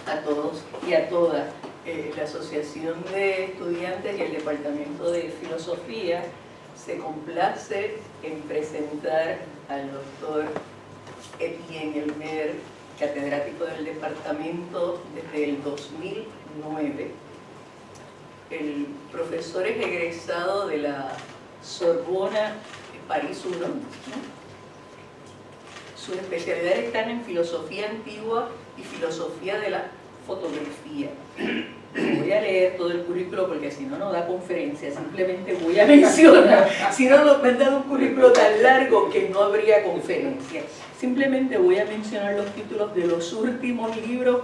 a todos y a todas. La Asociación de Estudiantes y el Departamento de Filosofía se complace en presentar al doctor Etienne Elmer, catedrático del departamento desde el 2009. El profesor es egresado de la Sorbona París I, ¿no? Sus especialidades están en filosofía antigua y filosofía de la fotografía. Voy a leer todo el currículo porque si no, no da conferencia, simplemente voy a mencionar. Si no, me han dado un currículo tan largo que no habría conferencia. Simplemente voy a mencionar los títulos de los últimos libros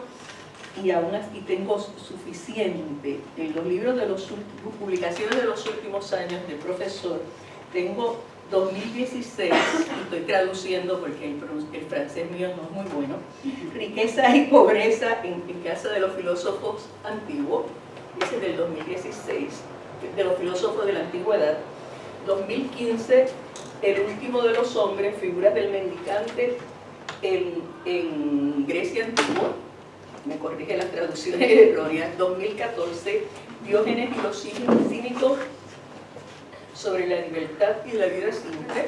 y aún así tengo suficiente. En los libros de los últimos, publicaciones de los últimos años del profesor, tengo 2016, estoy traduciendo porque el francés mío no es muy bueno, Riqueza y Pobreza en casa de los filósofos antiguos, ese es del 2016, de los filósofos de la antigüedad. 2015, El último de los hombres, Figuras del mendicante en Grecia antigua, me corrige las traducciones erróneas. 2014, Diógenes y los cínicos sobre la libertad y la vida simple.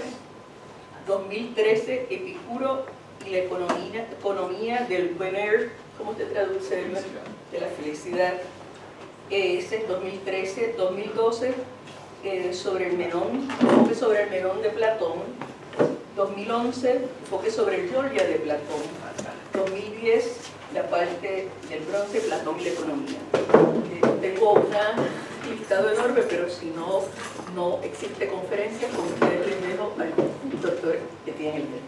2013, Epicuro y la economía del bonheur, ¿cómo se traduce? De la felicidad. Ese es 2013. 2012, sobre el Menón, enfoque sobre el Menón de Platón. 2011, enfoque sobre el Giorgia de Platón. 2010, la parte del bronce, Platón y la economía. Tengo un listado enorme, pero si no existe conferencia, con ustedes les dejo al doctor Etienne Elmer.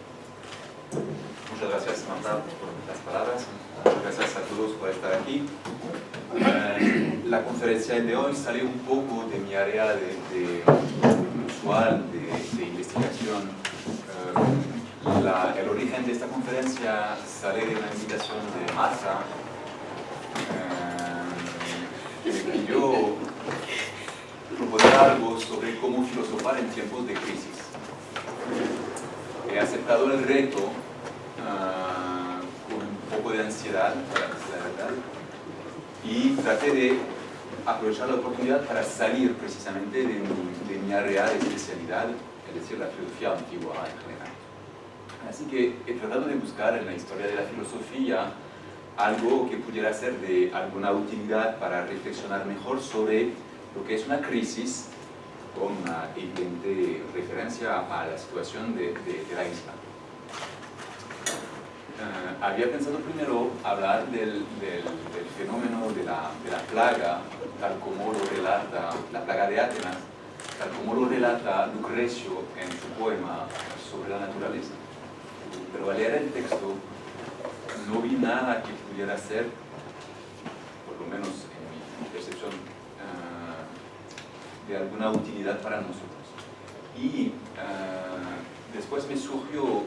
Muchas gracias, Marta, por las palabras. Gracias a todos por estar aquí. La conferencia de hoy sale un poco de mi área usual de investigación. El origen de esta conferencia sale de una invitación de Marta, que me pidió proponer algo sobre cómo filosofar en tiempos de crisis. He aceptado el reto con un poco de ansiedad, para decir la verdad, y traté de aprovechar la oportunidad para salir precisamente de mi área de especialidad, es decir, la filosofía antigua en general. Así que he tratado de buscar en la historia de la filosofía algo que pudiera ser de alguna utilidad para reflexionar mejor sobre lo que es una crisis, con una evidente referencia a la situación de la isla. Había pensado primero hablar del fenómeno de la plaga, tal como lo relata, la plaga de Atenas, tal como lo relata Lucrecio en su poema sobre la naturaleza. Pero al leer el texto no vi nada que pudiera ser, por lo menos en mi percepción, de alguna utilidad para nosotros. Y después me surgió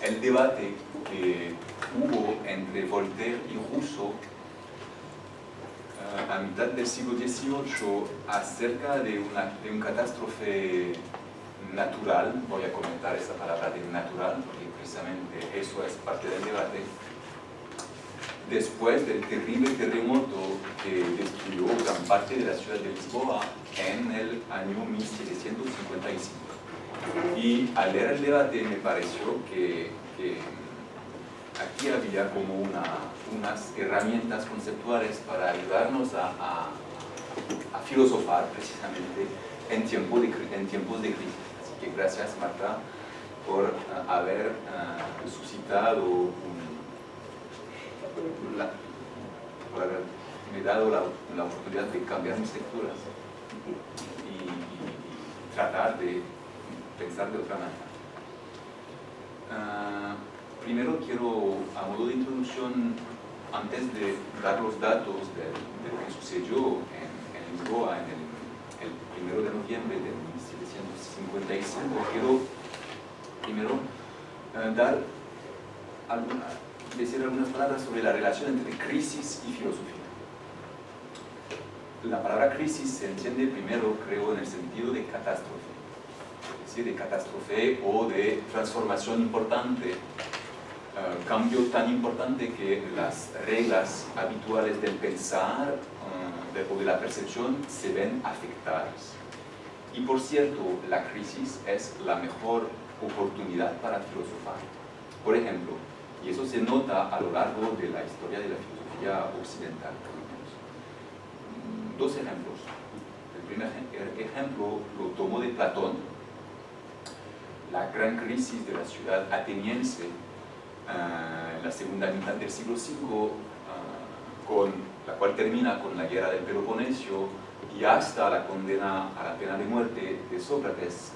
el debate que hubo entre Voltaire y Rousseau a mitad del siglo XVIII acerca de un catástrofe natural. Voy a comentar esa palabra de natural porque precisamente eso es parte del debate. Después del terrible terremoto que destruyó gran parte de la ciudad de Lisboa en el año 1755. Y al leer el debate me pareció que aquí había como unas herramientas conceptuales para ayudarnos a filosofar precisamente en tiempos de crisis. Así que gracias, Marta, por haber suscitado por haberme dado la oportunidad de cambiar mis lecturas y tratar de pensar de otra manera. Primero quiero, a modo de introducción, antes de dar los datos de lo que sucedió en Lisboa el 1 de noviembre de 1755, quiero primero decir algunas palabras sobre la relación entre crisis y filosofía. La palabra crisis se entiende primero, creo, en el sentido de catástrofe, es decir, de catástrofe o de transformación importante cambio tan importante que las reglas habituales del pensar o de la percepción se ven afectadas. Y por cierto, la crisis es la mejor oportunidad para filosofar. Por ejemplo, y eso se nota a lo largo de la historia de la filosofía occidental. Dos ejemplos. El primer ejemplo lo tomo de Platón. La gran crisis de la ciudad ateniense en la segunda mitad del siglo V, con la cual termina con la guerra del Peloponeso y hasta la condena a la pena de muerte de Sócrates,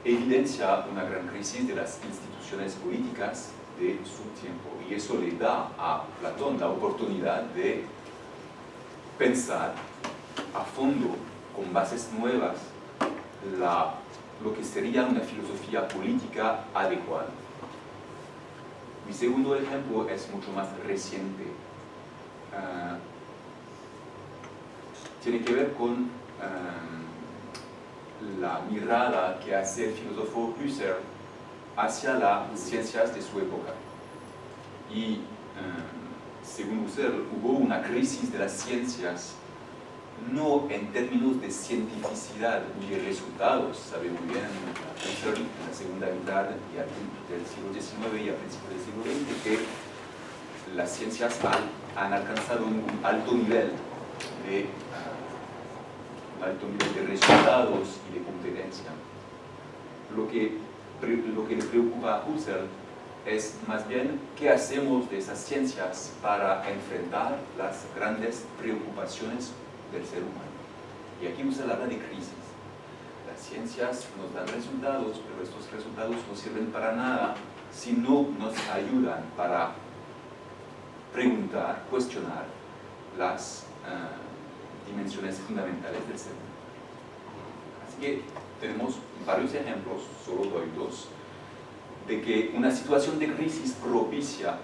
evidencia una gran crisis de las instituciones políticas de su tiempo. Y eso le da a Platón la oportunidad de pensar a fondo, con bases nuevas, lo que sería una filosofía política adecuada. Mi segundo ejemplo es mucho más reciente. Tiene que ver con la mirada que hace el filósofo Husserl hacia las ciencias de su época. Y según Husserl, hubo una crisis de las ciencias, no en términos de cientificidad ni de resultados. Sabe muy bien Husserl en la segunda mitad del siglo XIX y a principios del siglo XX que las ciencias han alcanzado un alto nivel de resultados y de competencia. Lo que le preocupa a Husserl es más bien qué hacemos de esas ciencias para enfrentar las grandes preocupaciones del ser humano. Y aquí Husserl habla de crisis. Las ciencias nos dan resultados, pero estos resultados no sirven para nada si no nos ayudan para preguntar, cuestionar las dimensiones fundamentales del ser humano. Así que tenemos varios ejemplos, solo doy dos, de que una situación de crisis propicia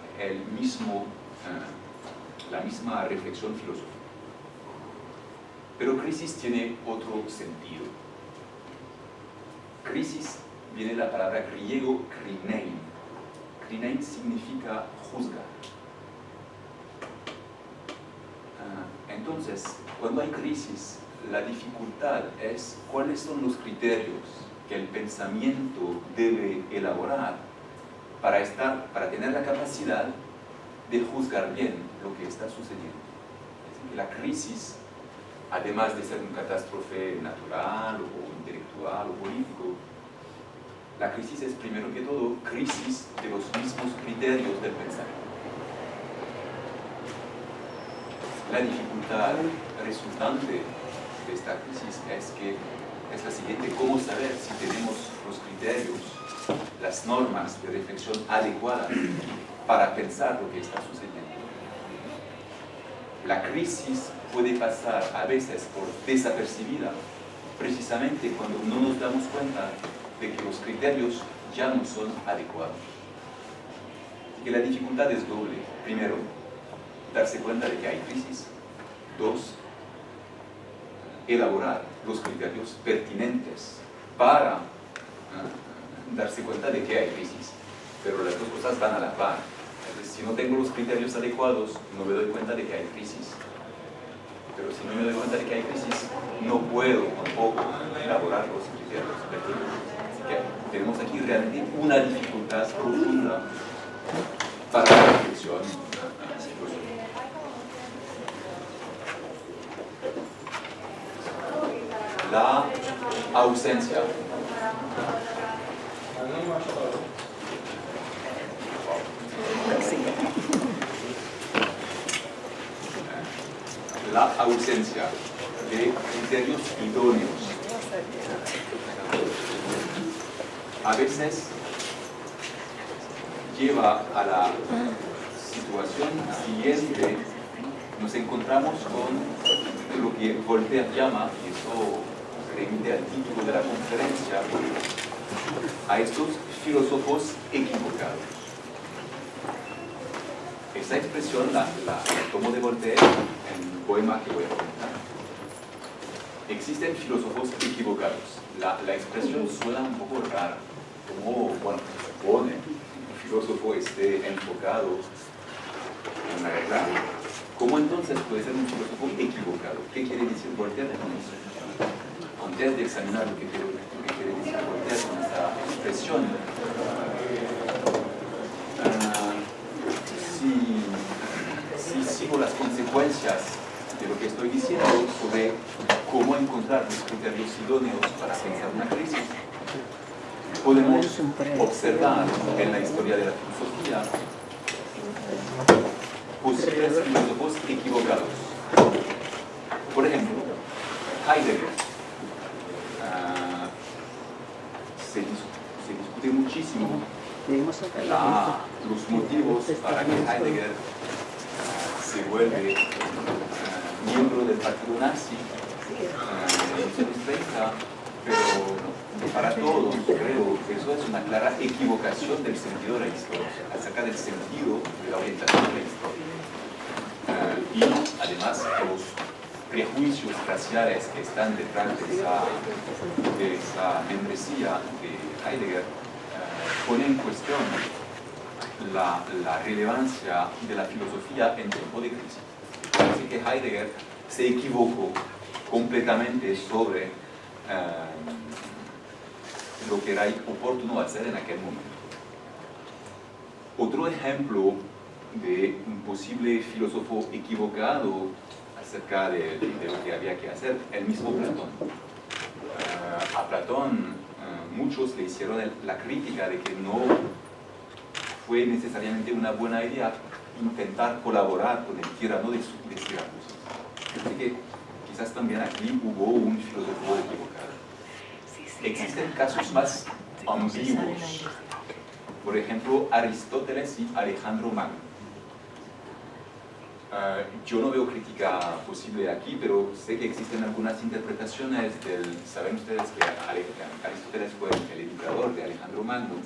la misma reflexión filosófica. Pero crisis tiene otro sentido. Crisis viene de la palabra griego krinein. Krinein significa juzgar. Entonces, cuando hay crisis, la dificultad es cuáles son los criterios que el pensamiento debe elaborar para tener la capacidad de juzgar bien lo que está sucediendo. Es decir, que la crisis, además de ser una catástrofe natural o intelectual o político, la crisis es primero que todo crisis de los mismos criterios del pensamiento. La dificultad resultante de esta crisis es la siguiente: ¿cómo saber si tenemos los criterios, las normas de reflexión adecuadas para pensar lo que está sucediendo? La crisis puede pasar a veces por desapercibida, precisamente cuando no nos damos cuenta de que los criterios ya no son adecuados. Así que la dificultad es doble. Primero, darse cuenta de que hay crisis. Dos, elaborar los criterios pertinentes para darse cuenta de que hay crisis. Pero las dos cosas van a la par. Si no tengo los criterios adecuados, no me doy cuenta de que hay crisis. Pero si no me doy cuenta de que hay crisis, no puedo tampoco elaborar los criterios pertinentes. Así que tenemos aquí realmente una dificultad profunda para la reflexión psicológica. La ausencia. La ausencia de criterios idóneos a veces lleva a la situación siguiente. Nos encontramos con lo que Voltaire llama, y eso remite al título de la conferencia, a estos filósofos equivocados. Esa expresión la tomo de Voltaire en un poema que voy a comentar. Existen filósofos equivocados. La expresión suena un poco rara, como, bueno, se supone, un filósofo esté enfocado en la verdad, ¿cómo entonces puede ser un filósofo equivocado? ¿Qué quiere decir Voltaire con eso? Antes de examinar lo que quiere decir Voltaire con esta expresión, si sigo las consecuencias de lo que estoy diciendo sobre cómo encontrar los criterios idóneos para pensar una crisis, podemos observar en la historia de la filosofía posibles filósofos equivocados. Por ejemplo, Heidegger. Se discute muchísimo los motivos para que Heidegger se vuelve miembro del partido nazi en los años 30, pero para todos creo que eso es una clara equivocación del sentido de la historia, acerca del sentido de la orientación de la historia. Y además los prejuicios raciales que están detrás de esa membresía de Heidegger ponen en cuestión la relevancia de la filosofía en tiempo de crisis. Así que Heidegger se equivocó completamente sobre lo que era oportuno hacer en aquel momento. Otro ejemplo de un posible filósofo equivocado acerca de lo que había que hacer, el mismo Platón. A Platón muchos le hicieron la crítica de que no fue necesariamente una buena idea intentar colaborar con el tirano de Siracusa. Así que quizás también aquí hubo un filósofo equivocado. Existen casos más ambiguos. Por ejemplo, Aristóteles y Alejandro Magno. Yo no veo crítica posible aquí, pero sé que existen algunas interpretaciones saben ustedes que Aristóteles fue el educador de Alejandro Magno,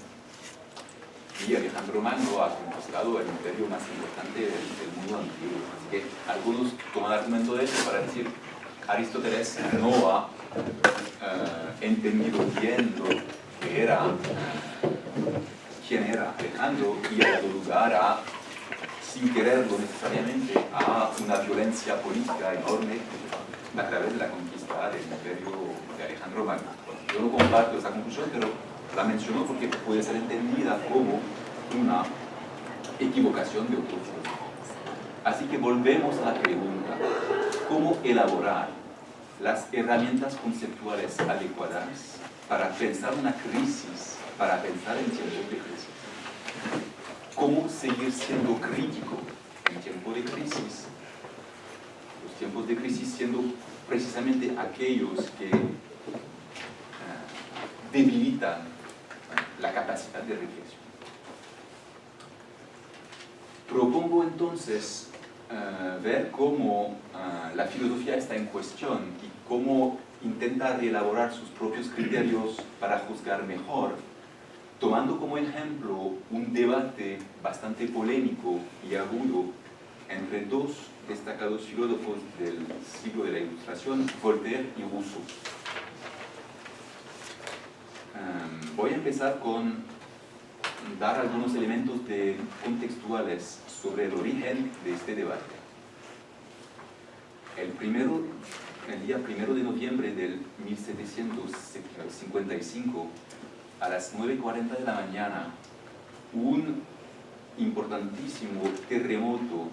y Alejandro Magno ha conquistado el imperio más importante del mundo antiguo. Así que algunos toman argumento de eso para decir Aristóteles no ha entendido bien lo que era, quién era Alejandro, y ha dado lugar sin quererlo necesariamente, a una violencia política enorme a través de la conquista del imperio de Alejandro Magno. Yo no comparto esa conclusión, pero la menciono porque puede ser entendida como una equivocación de otro filósofo. Así que volvemos a la pregunta: ¿cómo elaborar las herramientas conceptuales adecuadas para pensar una crisis, para pensar en tiempos de crisis? ¿Cómo seguir siendo crítico en tiempo de crisis? Los tiempos de crisis siendo precisamente aquellos que debilitan la capacidad de reflexión. Propongo entonces ver cómo la filosofía está en cuestión y cómo intenta reelaborar sus propios criterios para juzgar mejor, tomando como ejemplo un debate bastante polémico y agudo entre dos destacados filósofos del siglo de la Ilustración, Voltaire y Rousseau. Voy a empezar con dar algunos elementos contextuales sobre el origen de este debate. El día 1 de noviembre del 1755, a las 9:40 de la mañana, un importantísimo terremoto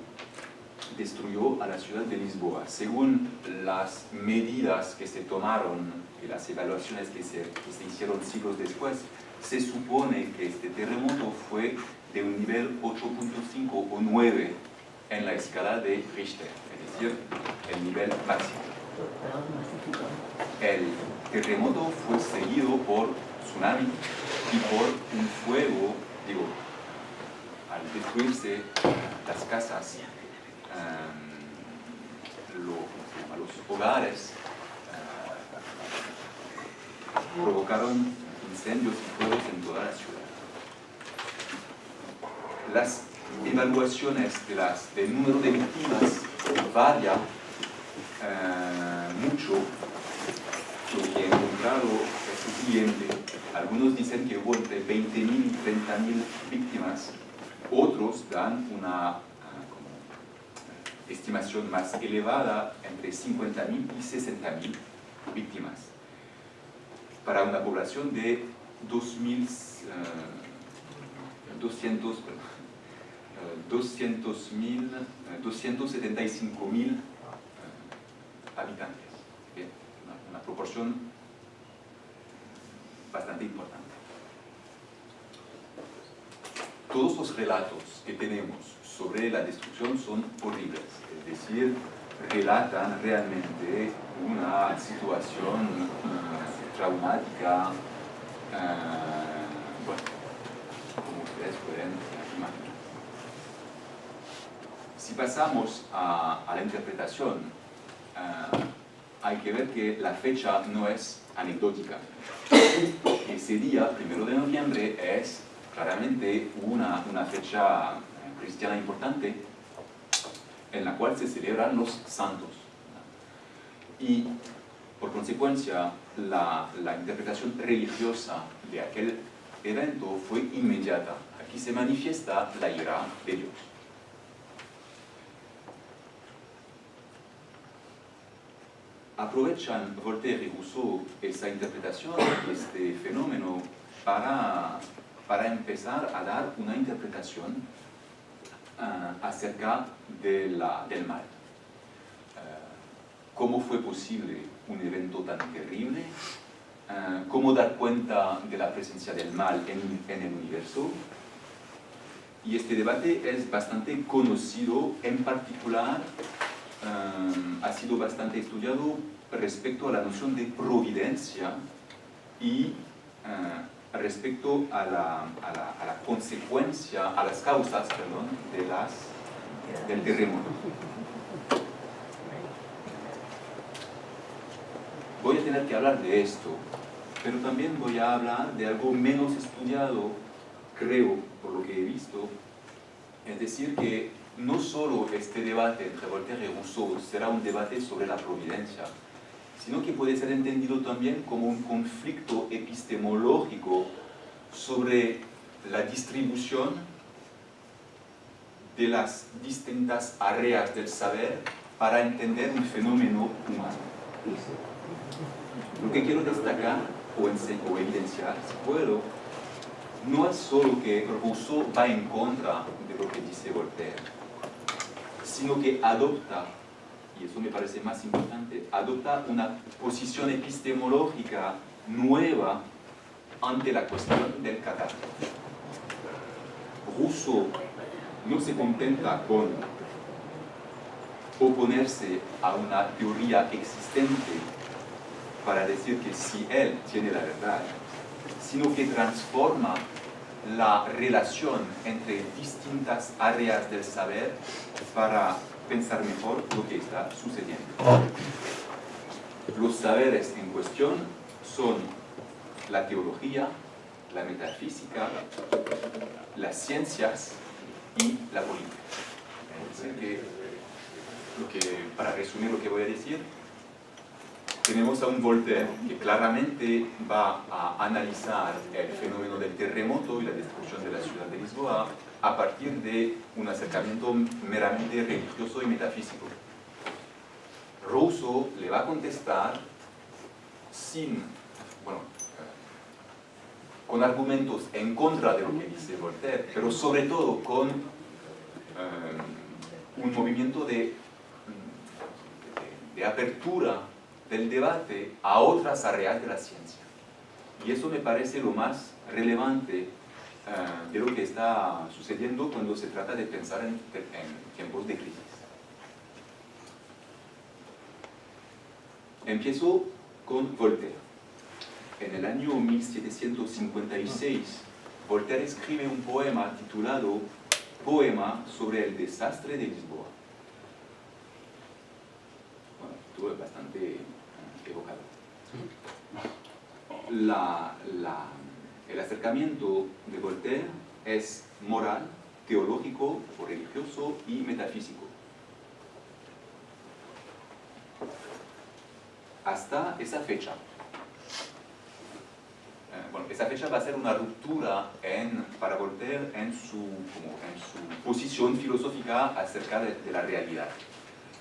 destruyó a la ciudad de Lisboa. Según las medidas que se tomaron y las evaluaciones que se hicieron siglos después, se supone que este terremoto fue de un nivel 8.5 o 9 en la escala de Richter, es decir, el nivel máximo. El terremoto fue seguido por tsunami y por un fuego, al destruirse las casas, los hogares, provocaron incendios y fuegos en toda la ciudad. Las evaluaciones del número de víctimas varía mucho. Lo que he encontrado es lo siguiente: Algunos dicen que hubo entre 20.000 y 30.000 víctimas, otros dan una estimación más elevada entre 50.000 y 60.000 víctimas, para una población de 275.000 habitantes. Bien, una proporción bastante importante. Todos los relatos que tenemos sobre la destrucción son horribles, es decir, relatan realmente una situación traumática, bueno, como ustedes pueden imaginar. Si pasamos a la interpretación, hay que ver que la fecha no es anecdótica. Ese día, 1 de noviembre, es claramente una fecha cristiana importante en la cual se celebran los santos. Y, por consecuencia, la interpretación religiosa de aquel evento fue inmediata. Aquí se manifiesta la ira de Dios. Aprovechan Voltaire y Rousseau esa interpretación, este fenómeno, para empezar a dar una interpretación acerca del mal. ¿Cómo fue posible un evento tan terrible? ¿Cómo dar cuenta de la presencia del mal en el universo? Y este debate es bastante conocido, en particular ha sido bastante estudiado respecto a la noción de providencia y respecto a la consecuencia, a las causas, perdón, del terremoto. Voy a tener que hablar de esto, pero también voy a hablar de algo menos estudiado, creo, por lo que he visto, es decir, que no solo este debate entre Voltaire y Rousseau será un debate sobre la providencia, sino que puede ser entendido también como un conflicto epistemológico sobre la distribución de las distintas áreas del saber para entender un fenómeno humano. Lo que quiero destacar o evidenciar, si puedo, no es solo que Rousseau va en contra de lo que dice Voltaire, sino que adopta, y eso me parece más importante, adopta una posición epistemológica nueva ante la cuestión del catástrofe. Rousseau no se contenta con oponerse a una teoría existente para decir que sí él tiene la verdad, sino que transforma la relación entre distintas áreas del saber para pensar mejor lo que está sucediendo. Los saberes en cuestión son la teología, la metafísica, las ciencias y la política. Es decir, para resumir lo que voy a decir, tenemos a un Voltaire que claramente va a analizar el fenómeno del terremoto y la destrucción de la ciudad de Lisboa a partir de un acercamiento meramente religioso y metafísico. Rousseau le va a contestar con argumentos en contra de lo que dice Voltaire, pero sobre todo con un movimiento de apertura del debate a otras áreas de la ciencia. Y eso me parece lo más relevante de lo que está sucediendo cuando se trata de pensar en tiempos de crisis. Empiezo con Voltaire. En el año 1756, Voltaire escribe un poema titulado Poema sobre el desastre de Lisboa. Bueno, estuvo bastante evocado. El acercamiento de Voltaire es moral, teológico, o religioso y metafísico. Hasta esa fecha. bueno, esa fecha va a ser una ruptura para Voltaire en su posición filosófica acerca de la realidad.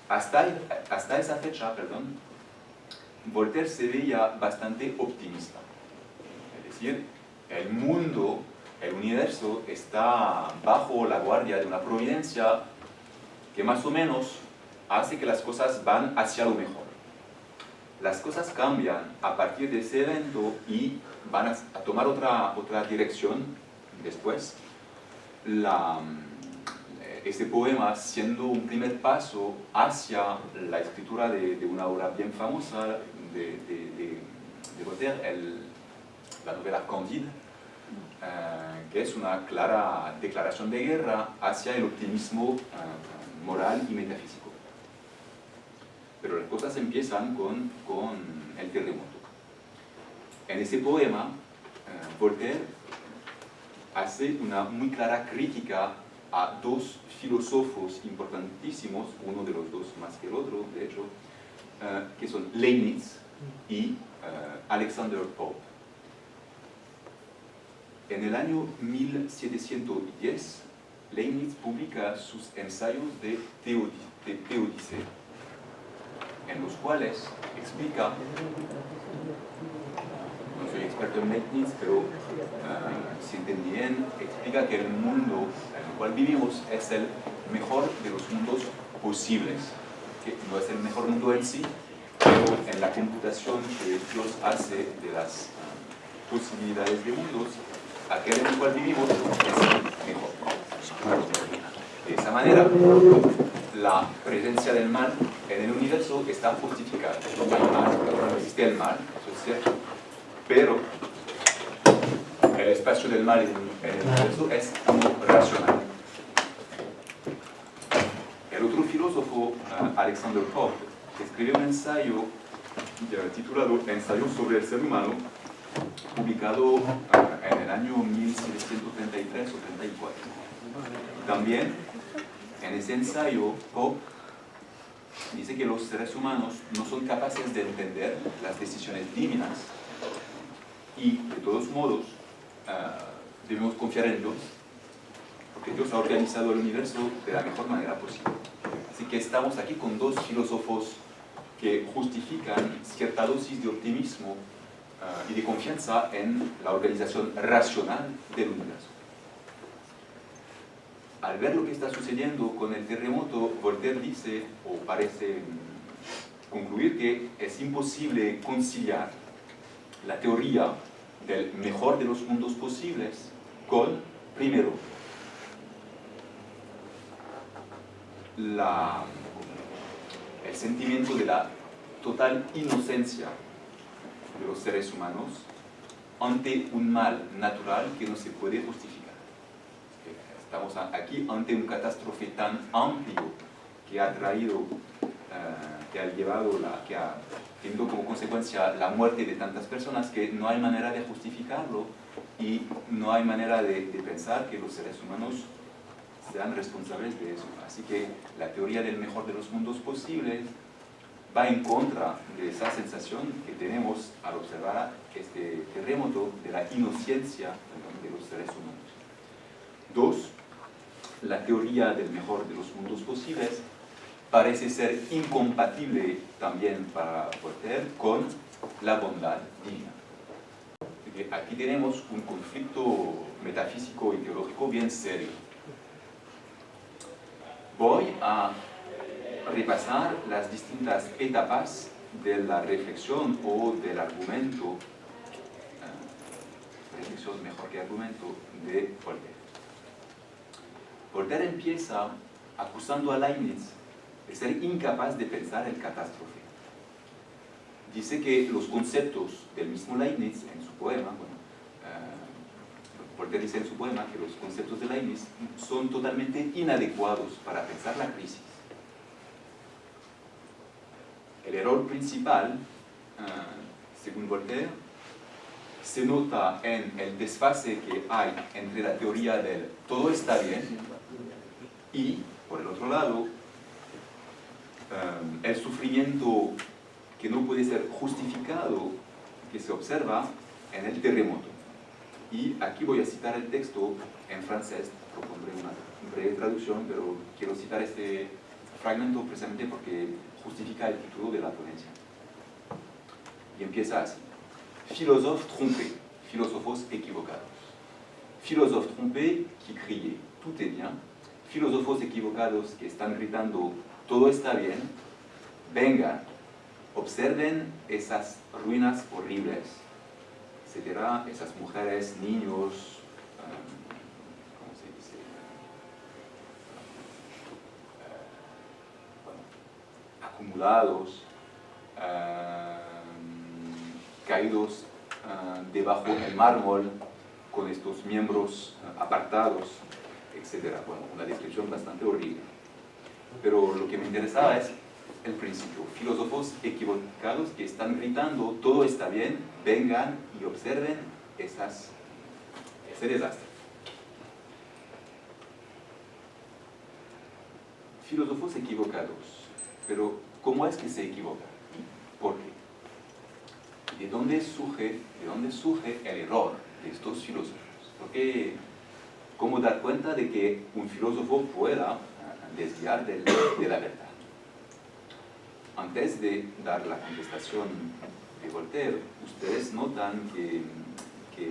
Hasta esa fecha, perdón, Voltaire se veía bastante optimista. Es decir, el mundo, el universo está bajo la guardia de una providencia que más o menos hace que las cosas van hacia lo mejor. Las cosas cambian a partir de ese evento y van a tomar otra dirección después. Este poema siendo un primer paso hacia la escritura de una obra bien famosa de Voltaire, la novela Candide, que es una clara declaración de guerra hacia el optimismo moral y metafísico. Pero las cosas empiezan con el terremoto. En ese poema, Voltaire hace una muy clara crítica a dos filósofos importantísimos, uno de los dos más que el otro, de hecho, que son Leibniz y Alexander Pope. En el año 1710, Leibniz publica sus ensayos de Teodicea, en los cuales explica, no soy experto en Leibniz, pero si entendí bien, explica que el mundo en el cual vivimos es el mejor de los mundos posibles, que no es el mejor mundo en sí, pero en la computación que Dios hace de las posibilidades de mundos, aquel en el cual vivimos es el mejor. De esa manera, la presencia del mal en el universo está justificada. No hay mal, no existe el mal, eso es cierto, pero el espacio del mal en el universo es racional. El otro filósofo, Alexander Pope, escribió un ensayo titulado Ensayo sobre el ser humano, publicado en el año 1733 o 34. También, en ese ensayo, Pope dice que los seres humanos no son capaces de entender las decisiones divinas y, de todos modos, debemos confiar en Dios, porque Dios ha organizado el universo de la mejor manera posible. Así que estamos aquí con dos filósofos que justifican cierta dosis de optimismo y de confianza en la organización racional del universo. Al ver lo que está sucediendo con el terremoto, Voltaire dice, o parece concluir, que es imposible conciliar la teoría del mejor de los mundos posibles con, primero, el sentimiento de la total inocencia de los seres humanos ante un mal natural que no se puede justificar. Estamos aquí ante un catástrofe tan amplio que ha traído, que ha tenido como consecuencia la muerte de tantas personas, que no hay manera de justificarlo y no hay manera de pensar que los seres humanos sean responsables de eso. Así que la teoría del mejor de los mundos posibles va en contra de esa sensación que tenemos al observar este terremoto de la inocencia de los seres humanos. Dos, la teoría del mejor de los mundos posibles parece ser incompatible también para Voltaire con la bondad divina. Aquí tenemos un conflicto metafísico y teológico bien serio. Voy a repasar las distintas etapas de la reflexión o del argumento, reflexión mejor que argumento, de Voltaire. Voltaire empieza acusando a Leibniz de ser incapaz de pensar el catástrofe. Dice que los conceptos del mismo Leibniz en su poema, Voltaire dice en su poema que los conceptos de Leibniz son totalmente inadecuados para pensar la crisis. El error principal, según Voltaire, se nota en el desfase que hay entre la teoría del todo está bien y, por el otro lado, el sufrimiento que no puede ser justificado que se observa en el terremoto. Y aquí voy a citar el texto en francés, propondré una breve traducción, pero quiero citar este fragmento precisamente porque justifica el título de la ponencia. Y empieza así. Philosophes trompés, filósofos equivocados. Philosophes trompés qui criaient, tout est bien. Filósofos equivocados que están gritando, todo está bien. Vengan, observen esas ruinas horribles, etcétera, esas mujeres, niños, ¿cómo se dice? Acumulados, caídos debajo del mármol, con estos miembros apartados, etcétera. Bueno, una descripción bastante horrible. Pero lo que me interesaba es el principio. Filósofos equivocados que están gritando, todo está bien, vengan y observen ese desastre. Filósofos equivocados. Pero, ¿cómo es que se equivocan? ¿Por qué? ¿De dónde surge el error de estos filósofos? Porque, ¿cómo dar cuenta de que un filósofo pueda desviar de la verdad? Antes de dar la contestación de Voltaire, ustedes notan que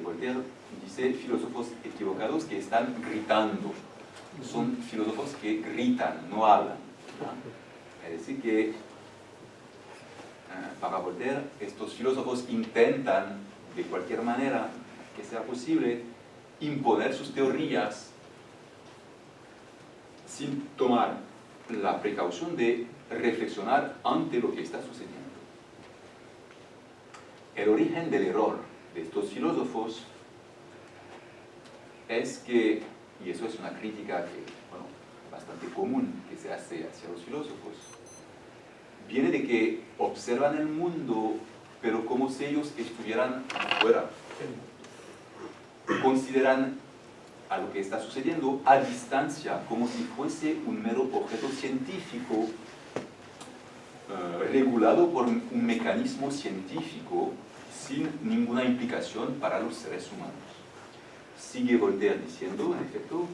Voltaire dice filósofos equivocados que están gritando. Son filósofos que gritan, no hablan. Es decir que para Voltaire estos filósofos intentan de cualquier manera que sea posible imponer sus teorías sin tomar la precaución de reflexionar ante lo que está sucediendo. El origen del error de estos filósofos es que, y eso es una crítica que, bueno, bastante común que se hace hacia los filósofos, viene de que observan el mundo, pero como si ellos estuvieran afuera. Consideran a lo que está sucediendo a distancia, como si fuese un mero objeto científico regulado por un mecanismo científico sin ninguna implicación para los seres humanos. Sigue Voltaire diciendo, en efecto,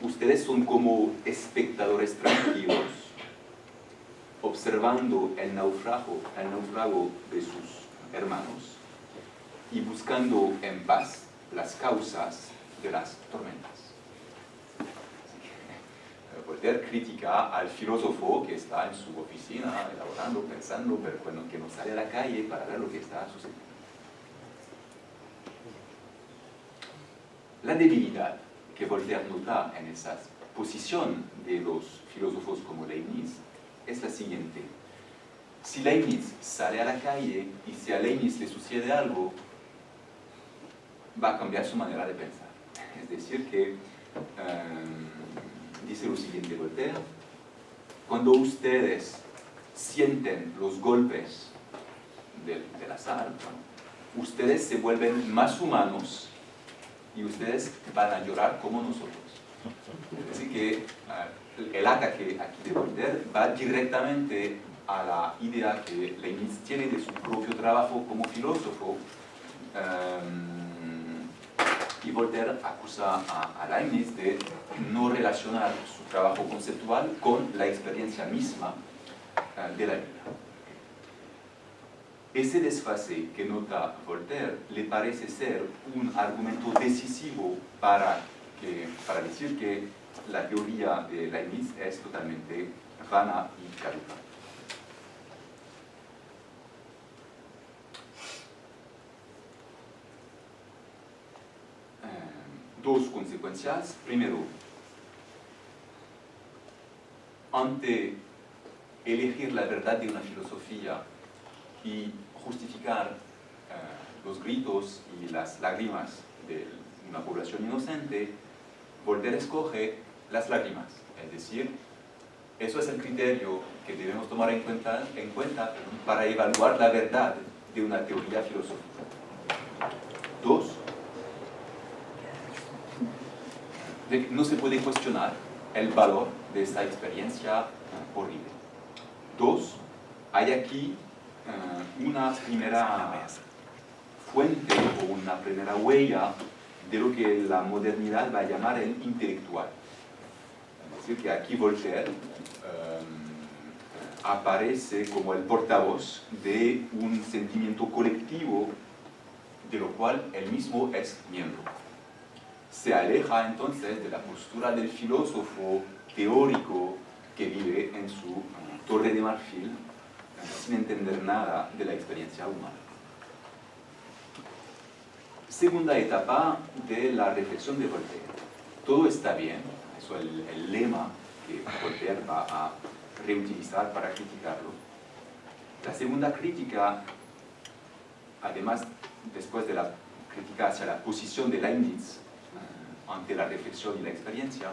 ustedes son como espectadores tranquilos, observando el naufrago de sus hermanos y buscando en paz las causas de las tormentas. Voltaire critica al filósofo que está en su oficina, elaborando, pensando, pero bueno, que no sale a la calle para ver lo que está sucediendo. La debilidad que Voltaire nota en esa posición de los filósofos como Leibniz es la siguiente. Si Leibniz sale a la calle y si a Leibniz le sucede algo, va a cambiar su manera de pensar. Es decir, que dice lo siguiente Voltaire: cuando ustedes sienten los golpes del azar, ustedes se vuelven más humanos y ustedes van a llorar como nosotros. Es decir, que el ataque aquí de Voltaire va directamente a la idea que Leibniz tiene de su propio trabajo como filósofo. Y Voltaire acusa a Leibniz de no relacionar su trabajo conceptual con la experiencia misma de la vida. Ese desfase que nota Voltaire le parece ser un argumento decisivo para decir que la teoría de Leibniz es totalmente vana y caduca. Dos consecuencias. Primero, ante elegir la verdad de una filosofía y justificar los gritos y las lágrimas de una población inocente, Voltaire escoge las lágrimas. Es decir, eso es el criterio que debemos tomar en cuenta para evaluar la verdad de una teoría filosófica. Dos, no se puede cuestionar el valor de esta experiencia horrible. Dos, hay aquí una primera fuente o una primera huella de lo que la modernidad va a llamar el intelectual. Es decir, que aquí Voltaire aparece como el portavoz de un sentimiento colectivo de lo cual él mismo es miembro. Se aleja entonces de la postura del filósofo teórico que vive en su torre de marfil sin entender nada de la experiencia humana. Segunda etapa de la reflexión de Voltaire. Todo está bien, eso es el lema que Voltaire va a reutilizar para criticarlo. La segunda crítica, además, después de la crítica hacia la posición de Leibniz ante la reflexión y la experiencia,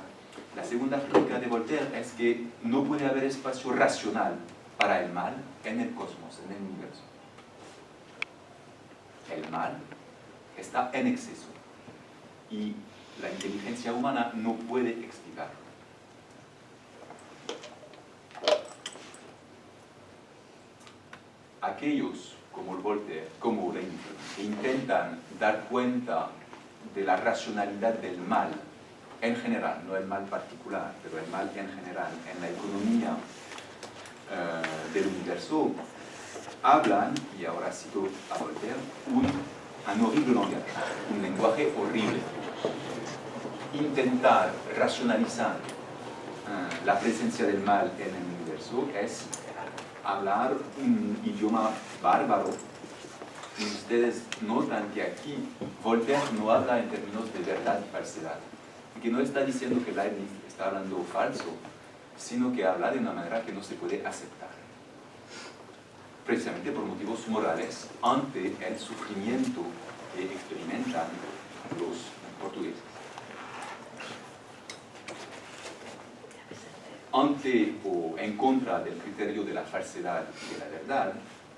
la segunda crítica de Voltaire es que no puede haber espacio racional para el mal en el cosmos, en el universo. El mal está en exceso y la inteligencia humana no puede explicarlo. Aquellos como Voltaire, como Leibniz, que intentan dar cuenta de la racionalidad del mal en general, no el mal particular, pero el mal en general, en la economía del universo, hablan, y ahora cito a Voltaire, un horrible langage, un lenguaje horrible. Intentar racionalizar la presencia del mal en el universo es hablar un idioma bárbaro. Y ustedes notan que aquí Voltaire no habla en términos de verdad y falsedad, y que no está diciendo que Leibniz está hablando falso, sino que habla de una manera que no se puede aceptar, precisamente por motivos morales, ante el sufrimiento que experimentan los portugueses. Ante o en contra del criterio de la falsedad y de la verdad,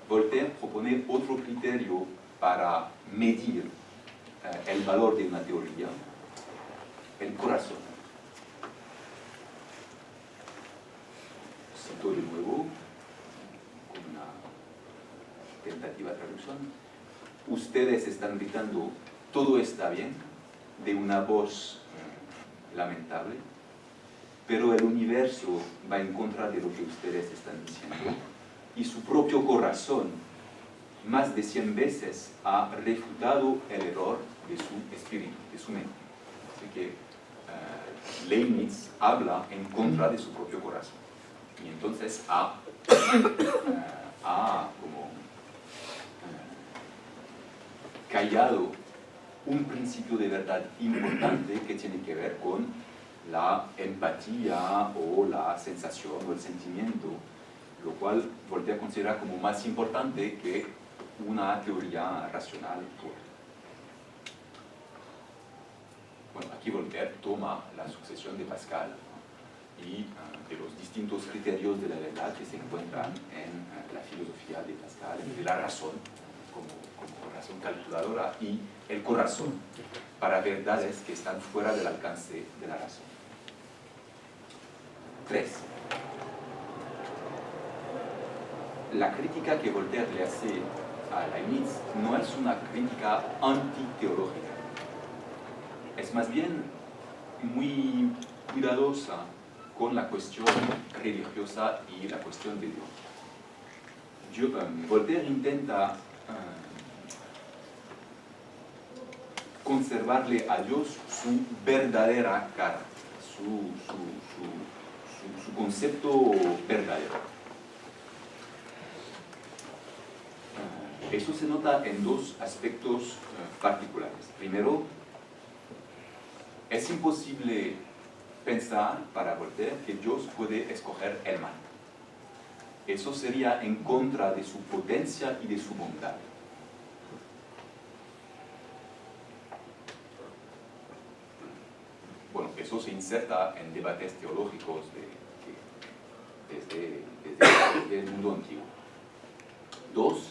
Voltaire propone otro criterio para medir el valor de una teoría, el corazón. Cito de nuevo, con una tentativa de traducción. Ustedes están gritando, todo está bien, de una voz lamentable, pero el universo va en contra de lo que ustedes están diciendo, y su propio corazón más de 100 veces ha refutado el error de su espíritu, de su mente. Así que Leibniz habla en contra de su propio corazón, y entonces ha como callado un principio de verdad importante que tiene que ver con la empatía o la sensación o el sentimiento, lo cual Voltaire considera como más importante que una teoría racional pura. Bueno, aquí Voltaire toma la sucesión de Pascal, ¿no? Y de los distintos criterios de la verdad que se encuentran en la filosofía de Pascal, de la razón, como razón calculadora, y el corazón, para verdades que están fuera del alcance de la razón. 3. La crítica que Voltaire le hace a Leibniz no es una crítica antiteológica, es más bien muy cuidadosa con la cuestión religiosa y la cuestión de Dios. Voltaire intenta conservarle a Dios su verdadera cara, su concepto verdadero. Eso se nota en dos aspectos particulares. Primero, es imposible pensar para Voltaire que Dios puede escoger el mal. Eso sería en contra de su potencia y de su bondad. Bueno, eso se inserta en debates teológicos desde el mundo antiguo. 2.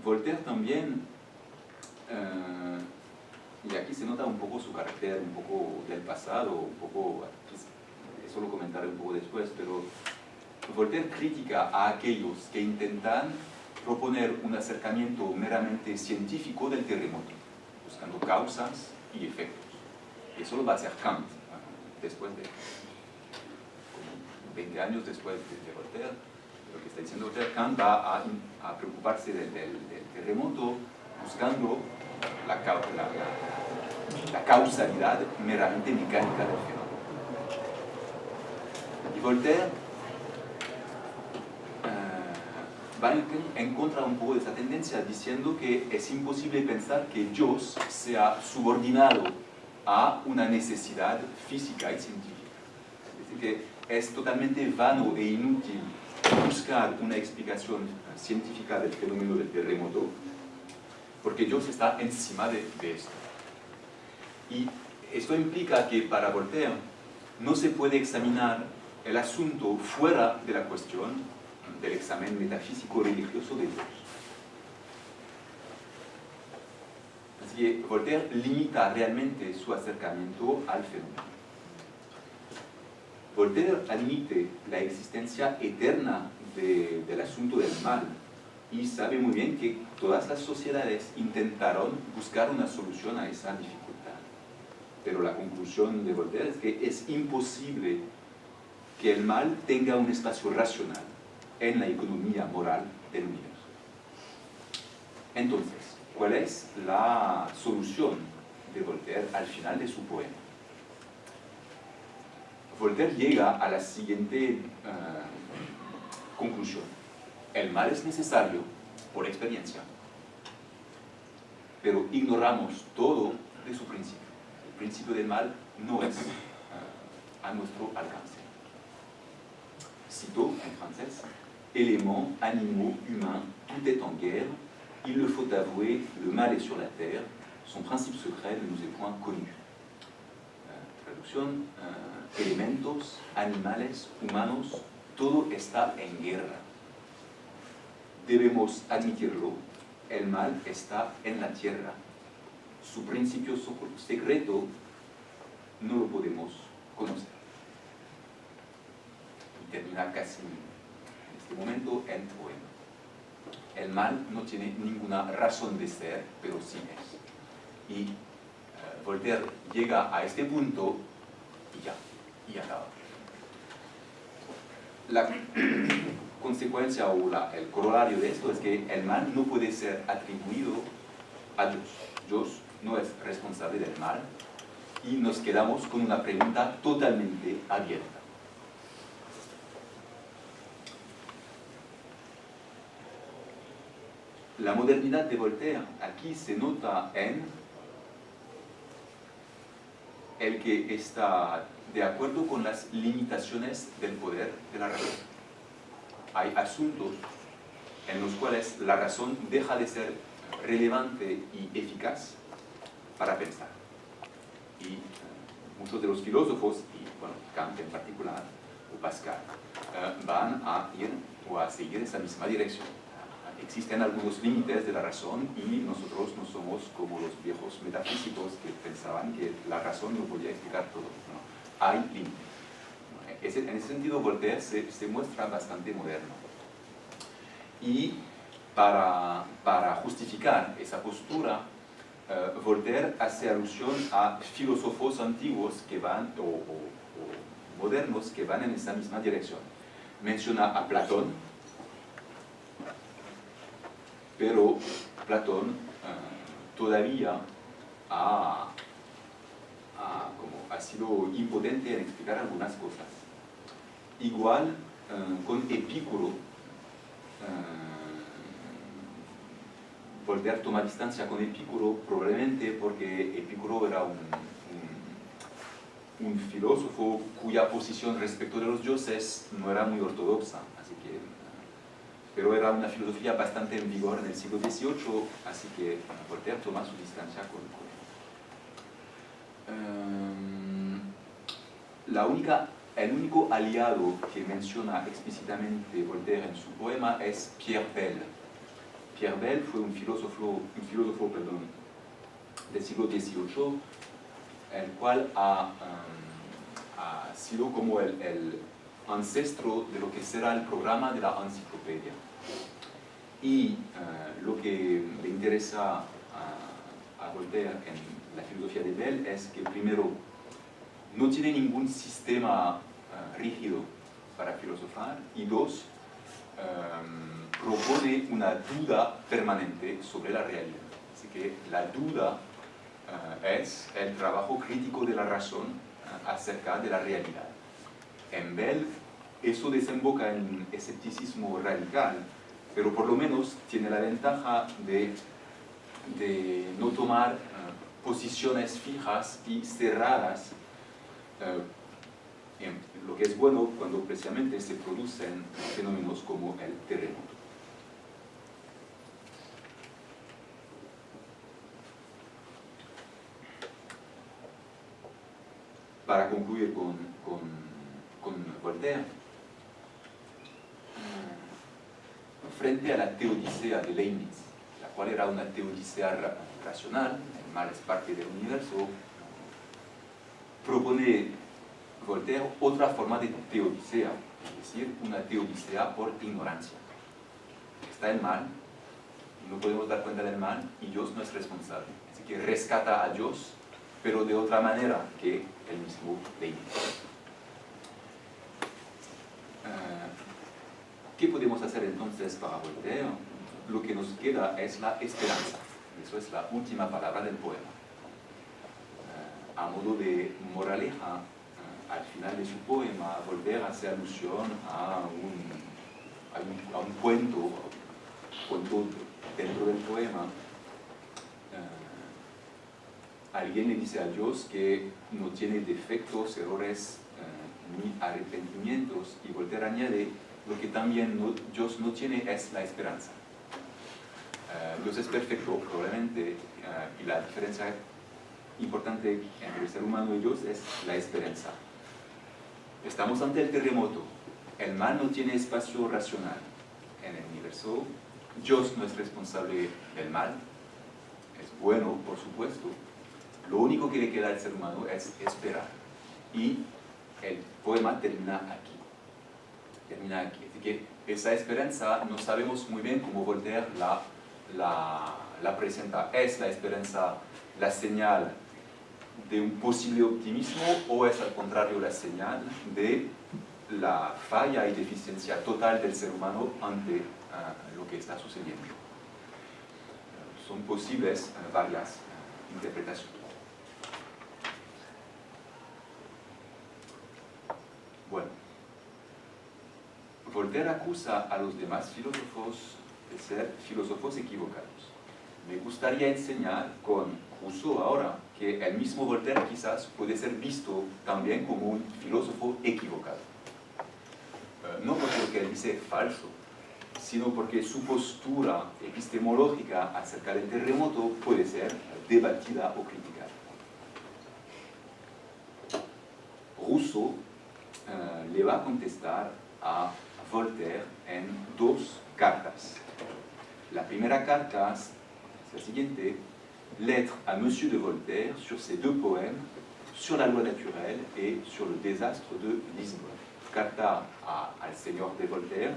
Voltaire también, y aquí se nota un poco su carácter, un poco del pasado, un poco, eso lo comentaré un poco después, pero Voltaire critica a aquellos que intentan proponer un acercamiento meramente científico del terremoto. Los causas y efectos. Y eso lo va a hacer Kant después de, como 20 años después de Voltaire. Lo que está diciendo Voltaire, Kant va a preocuparse del terremoto buscando la causalidad meramente mecánica del fenómeno. Y Voltaire va en contra un poco de esa tendencia, diciendo que es imposible pensar que Dios sea subordinado a una necesidad física y científica. Es decir, que es totalmente vano e inútil buscar una explicación científica del fenómeno del terremoto, porque Dios está encima de esto. Y esto implica que para Voltaire no se puede examinar el asunto fuera de la cuestión del examen metafísico religioso de Dios. Así que Voltaire limita realmente su acercamiento al fenómeno. Voltaire admite la existencia eterna del asunto del mal y sabe muy bien que todas las sociedades intentaron buscar una solución a esa dificultad. Pero la conclusión de Voltaire es que es imposible que el mal tenga un espacio racional en la economía moral del universo. Entonces, ¿cuál es la solución de Voltaire al final de su poema? Voltaire llega a la siguiente conclusión. El mal es necesario por experiencia, pero ignoramos todo de su principio. El principio del mal no es a nuestro alcance. Cito en francés: éléments, animaux, humains, tout est en guerre. Il le faut avouer, le mal est sur la terre. Son principe secret ne nous est point connu. Traducción: elementos, animales, humanos, todo está en guerra. Debemos admitirlo, el mal está en la tierra. Su principio secreto no lo podemos conocer. Y termina casi en este momento el poema. El mal no tiene ninguna razón de ser, pero sí es. Y Voltaire llega a este punto y acaba. La consecuencia o el corolario de esto es que el mal no puede ser atribuido a Dios. Dios no es responsable del mal y nos quedamos con una pregunta totalmente abierta. La modernidad de Voltaire aquí se nota en el que está de acuerdo con las limitaciones del poder de la razón. Hay asuntos en los cuales la razón deja de ser relevante y eficaz para pensar. Y muchos de los filósofos, y bueno, Kant en particular, o Pascal, van a ir o a seguir esa misma dirección. Existen algunos límites de la razón y nosotros no somos como los viejos metafísicos que pensaban que la razón no podía explicar todo. No, hay límites. En ese sentido, Voltaire se muestra bastante moderno. Y para justificar esa postura, Voltaire hace alusión a filósofos antiguos que van, o modernos que van en esa misma dirección. Menciona a Platón, pero Platón todavía ha sido impotente en explicar algunas cosas. Igual con Epicuro, Voltaire toma distancia con Epicuro probablemente porque Epicuro era un filósofo cuya posición respecto de los dioses no era muy ortodoxa, así que, pero era una filosofía bastante en vigor en el siglo XVIII, así que Voltaire toma su distancia con él. El único aliado que menciona explícitamente Voltaire en su poema es Pierre Bell. Pierre Bell fue un filósofo del siglo XVIII, el cual ha sido como el ancestro de lo que será el programa de la enciclopedia. Y lo que le interesa a Voltaire la filosofía de Bell es que primero no tiene ningún sistema rígido para filosofar y dos, propone una duda permanente sobre la realidad. Así que la duda es el trabajo crítico de la razón acerca de la realidad. En Bell eso desemboca en escepticismo radical, pero por lo menos tiene la ventaja de no tomar posiciones fijas y cerradas, lo que es bueno cuando precisamente se producen fenómenos como el terremoto. Para concluir con Voltaire, frente a la teodicea de Leibniz, la cual era una teodicea racional, el mal es parte del universo, propone Voltaire otra forma de teodicea, es decir, una teodicea por ignorancia. Está el mal, no podemos dar cuenta del mal y Dios no es responsable. Así que rescata a Dios, pero de otra manera que el mismo Leibniz. ¿Qué podemos hacer entonces para Voltaire? Lo que nos queda es la esperanza. Eso es la última palabra del poema. A modo de moraleja, al final de su poema, Voltaire hace alusión a un cuento dentro del poema. Alguien le dice a Dios que no tiene defectos, errores ni arrepentimientos, y Voltaire añade: lo que también Dios no tiene es la esperanza. Dios es perfecto, probablemente, y la diferencia importante entre el ser humano y Dios es la esperanza. Estamos ante el terremoto. El mal no tiene espacio racional en el universo. Dios no es responsable del mal. Es bueno, por supuesto. Lo único que le queda al ser humano es esperar. Y el poema termina aquí. Así que esa esperanza no sabemos muy bien cómo Voltaire la presenta. ¿Es la esperanza la señal de un posible optimismo o es al contrario la señal de la falla y deficiencia total del ser humano ante lo que está sucediendo? Son posibles varias interpretaciones. Bueno, Voltaire acusa a los demás filósofos de ser filósofos equivocados. Me gustaría enseñar con Rousseau ahora que el mismo Voltaire quizás puede ser visto también como un filósofo equivocado. No porque lo que él dice es falso, sino porque su postura epistemológica acerca del terremoto puede ser debatida o criticada. Rousseau le va a contestar a Voltaire en dos cartas. La primera carta es la siguiente: lettre à Monsieur de Voltaire sur ses deux poèmes sur la loi naturelle et sur le désastre de Lisbonne. Carta al señor de Voltaire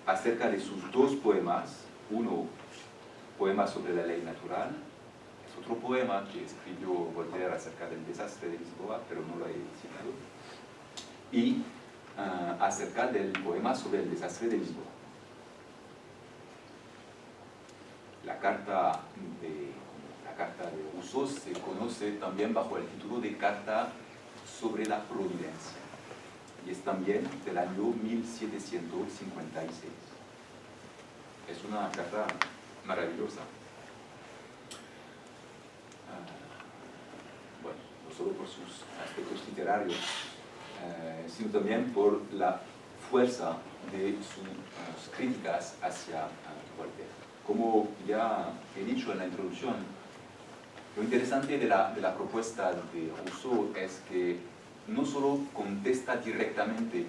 acerca de sus dos poemas. Uno, poema sobre la ley natural, es otro poema que escribió Voltaire acerca del desastre de Lisboa, pero no lo he citado, y acerca del poema sobre el desastre de Lisboa. La carta de Rousseau se conoce también bajo el título de Carta sobre la Providencia, y es también del año 1756. Es una carta maravillosa. Bueno, no solo por sus aspectos literarios, sino también por la fuerza de sus críticas hacia Voltaire. Como ya he dicho en la introducción, lo interesante de la propuesta de Rousseau es que no solo contesta directamente,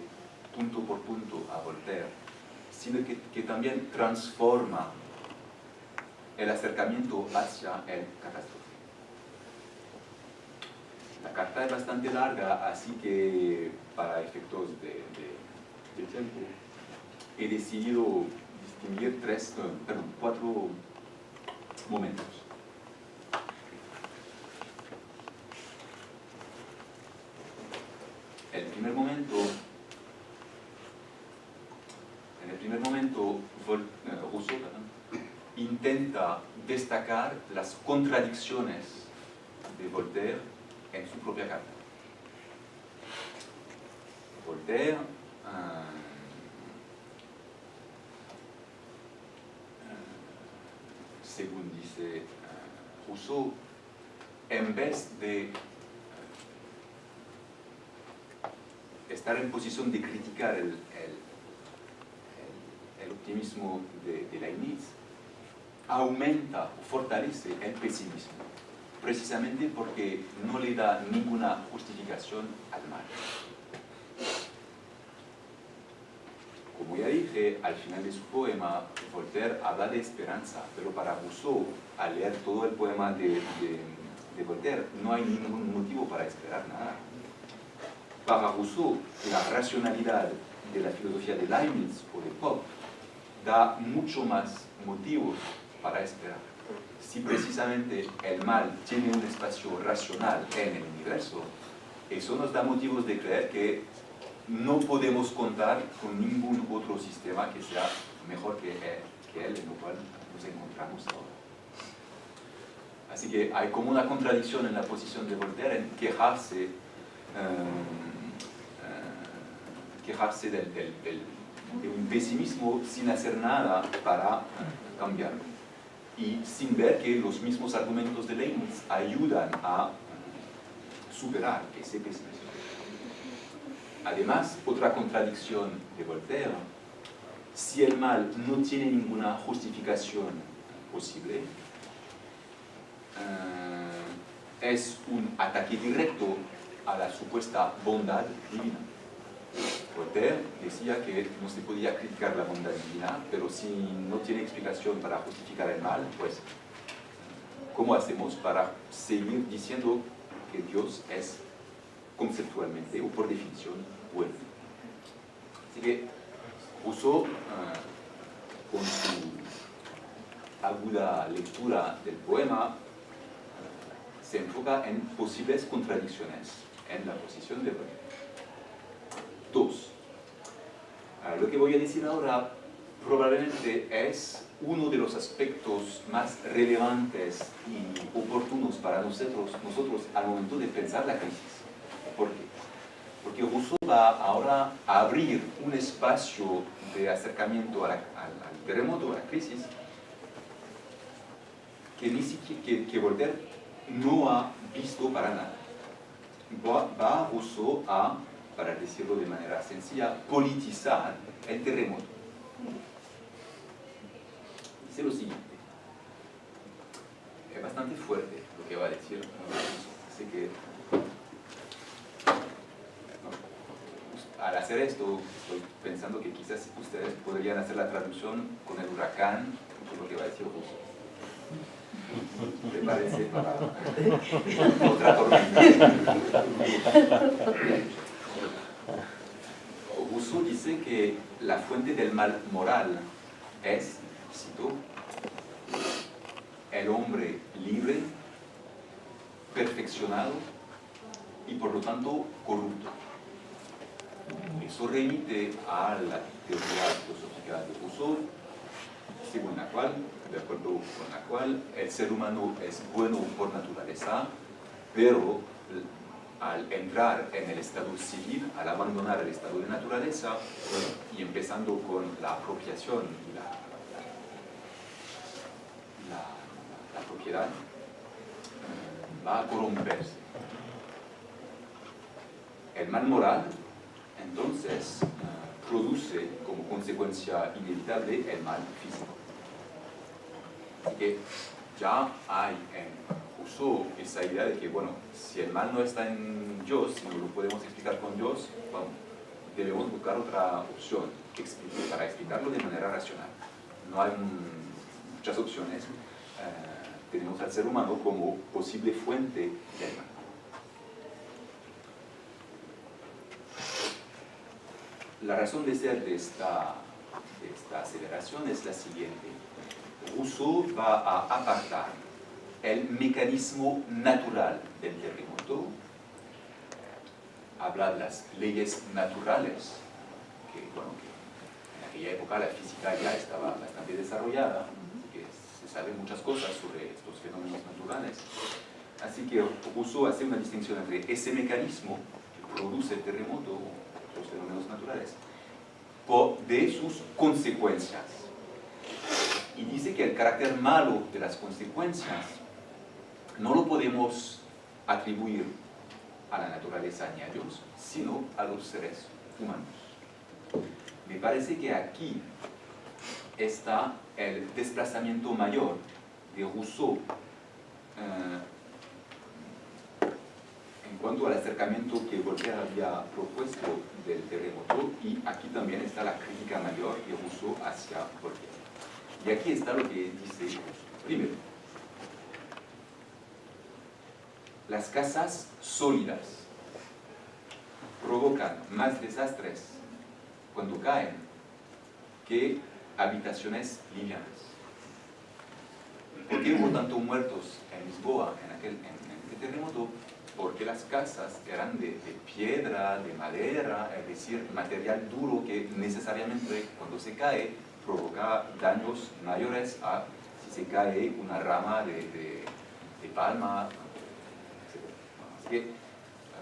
punto por punto, a Voltaire, sino que también transforma el acercamiento hacia el catástrofe. La carta es bastante larga, así que para efectos de tiempo he decidido distinguir cuatro momentos. primer momento, Rousseau intenta destacar las contradicciones de Voltaire en su propia carta. Voltaire según dice Rousseau, en vez de estar en posición de criticar el optimismo de Leibniz, aumenta o fortalece el pesimismo, precisamente porque no le da ninguna justificación al mal. Como ya dije, al final de su poema, Voltaire habla de esperanza, pero para Rousseau, al leer todo el poema de Voltaire, no hay ningún motivo para esperar nada. Para Rousseau, la racionalidad de la filosofía de Leibniz o de Pope da mucho más motivos para esperar. Si precisamente el mal tiene un espacio racional en el universo, eso nos da motivos de creer que no podemos contar con ningún otro sistema que sea mejor que él, en lo cual nos encontramos ahora. Así que hay como una contradicción en la posición de Voltaire en quejarse de un pesimismo sin hacer nada para cambiarlo. Y sin ver que los mismos argumentos de Leibniz ayudan a superar ese pesimismo. Además, otra contradicción de Voltaire, si el mal no tiene ninguna justificación posible, es un ataque directo a la supuesta bondad divina. Voltaire decía que no se podía criticar la bondad divina, pero si no tiene explicación para justificar el mal, pues, ¿cómo hacemos para seguir diciendo que Dios es conceptualmente o por definición bueno? Así que Rousseau, con su aguda lectura del poema, se enfoca en posibles contradicciones en la posición de Voltaire. 2. Lo que voy a decir ahora probablemente es uno de los aspectos más relevantes y oportunos para nosotros al momento de pensar la crisis. ¿Por qué? Porque Rousseau va ahora a abrir un espacio de acercamiento al terremoto, a la crisis, que Voltaire no ha visto para nada. Va Rousseau a, para decirlo de manera sencilla, politizar el terremoto. Dice lo siguiente. Es bastante fuerte lo que va a decir Rousseau. Así que al hacer esto, estoy pensando que quizás ustedes podrían hacer la traducción con el huracán, lo que va a decir Rousseau. Prepárense para otra tormenta. Rousseau dice que la fuente del mal moral es, cito, el hombre libre, perfeccionado y por lo tanto corrupto. Eso remite a la teoría filosófica de Rousseau, según la cual, de acuerdo con la cual, el ser humano es bueno por naturaleza, pero al entrar en el estado civil, al abandonar el estado de naturaleza, y empezando con la apropiación y la propiedad, va a corromperse. El mal moral, entonces, produce como consecuencia inevitable el mal físico. Así que ya hay en Rousseau esa idea de que, bueno, si el mal no está en Dios, si no lo podemos explicar con Dios, bueno, debemos buscar otra opción para explicarlo de manera racional. No hay muchas opciones. Tenemos al ser humano como posible fuente del mal. La razón de ser de esta aceleración es la siguiente. Rousseau va a apartar el mecanismo natural del terremoto, habla de las leyes naturales, que, bueno, que en aquella época la física ya estaba bastante desarrollada, que se sabe muchas cosas sobre estos fenómenos naturales. Así que Rousseau hace una distinción entre ese mecanismo que produce el terremoto, los fenómenos naturales, de sus consecuencias. Y dice que el carácter malo de las consecuencias no lo podemos atribuir a la naturaleza ni a Dios, sino a los seres humanos. Me parece que aquí está el desplazamiento mayor de Rousseau en cuanto al acercamiento que Voltaire había propuesto del terremoto, y aquí también está la crítica mayor de Rousseau hacia Voltaire. Y aquí está lo que dice Rousseau. Primero, las casas sólidas provocan más desastres cuando caen que habitaciones livianas. ¿Por qué hubo tantos muertos en Lisboa en este terremoto? Porque las casas eran de piedra, de madera, es decir, material duro que necesariamente cuando se cae provoca daños mayores a si se cae una rama de palma. Así que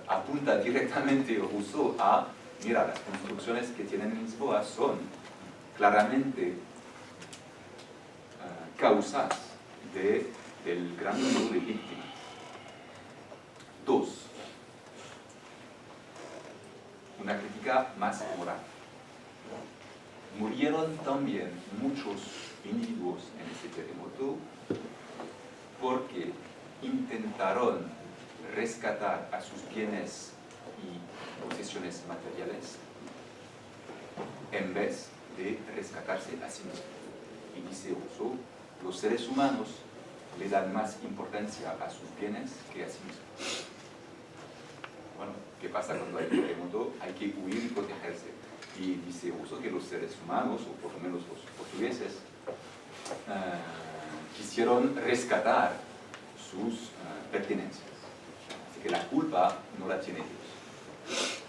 apunta directamente Rousseau a, mira, las construcciones que tienen en Lisboa son claramente causas del gran número de víctimas. 2. Una crítica más moral. Murieron también muchos individuos en este terremoto porque intentaron rescatar a sus bienes y posesiones materiales en vez de rescatarse a sí mismos. Y dice Rousseau, los seres humanos le dan más importancia a sus bienes que a sí mismos. Bueno, ¿qué pasa cuando hay un terremoto? Hay que huir y protegerse. Y dice Rousseau que los seres humanos, o por lo menos los portugueses, quisieron rescatar sus pertenencias. Así que la culpa no la tiene Dios.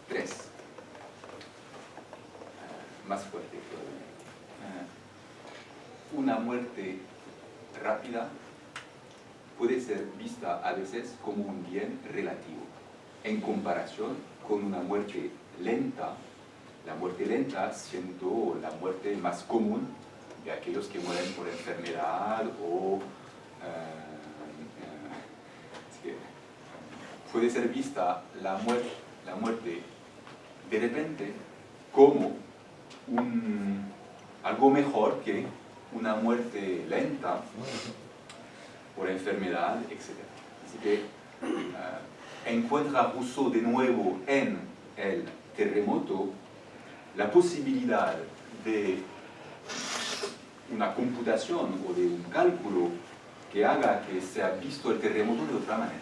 3. Más fuerte todavía. Una muerte rápida puede ser vista a veces como un bien relativo, en comparación con una muerte lenta, la muerte lenta siendo la muerte más común de aquellos que mueren por enfermedad o puede ser vista la muerte de repente como algo mejor que una muerte lenta por enfermedad, etc. Así que encuentra Rousseau de nuevo en el terremoto la posibilidad de una computación o de un cálculo que haga que sea visto el terremoto de otra manera.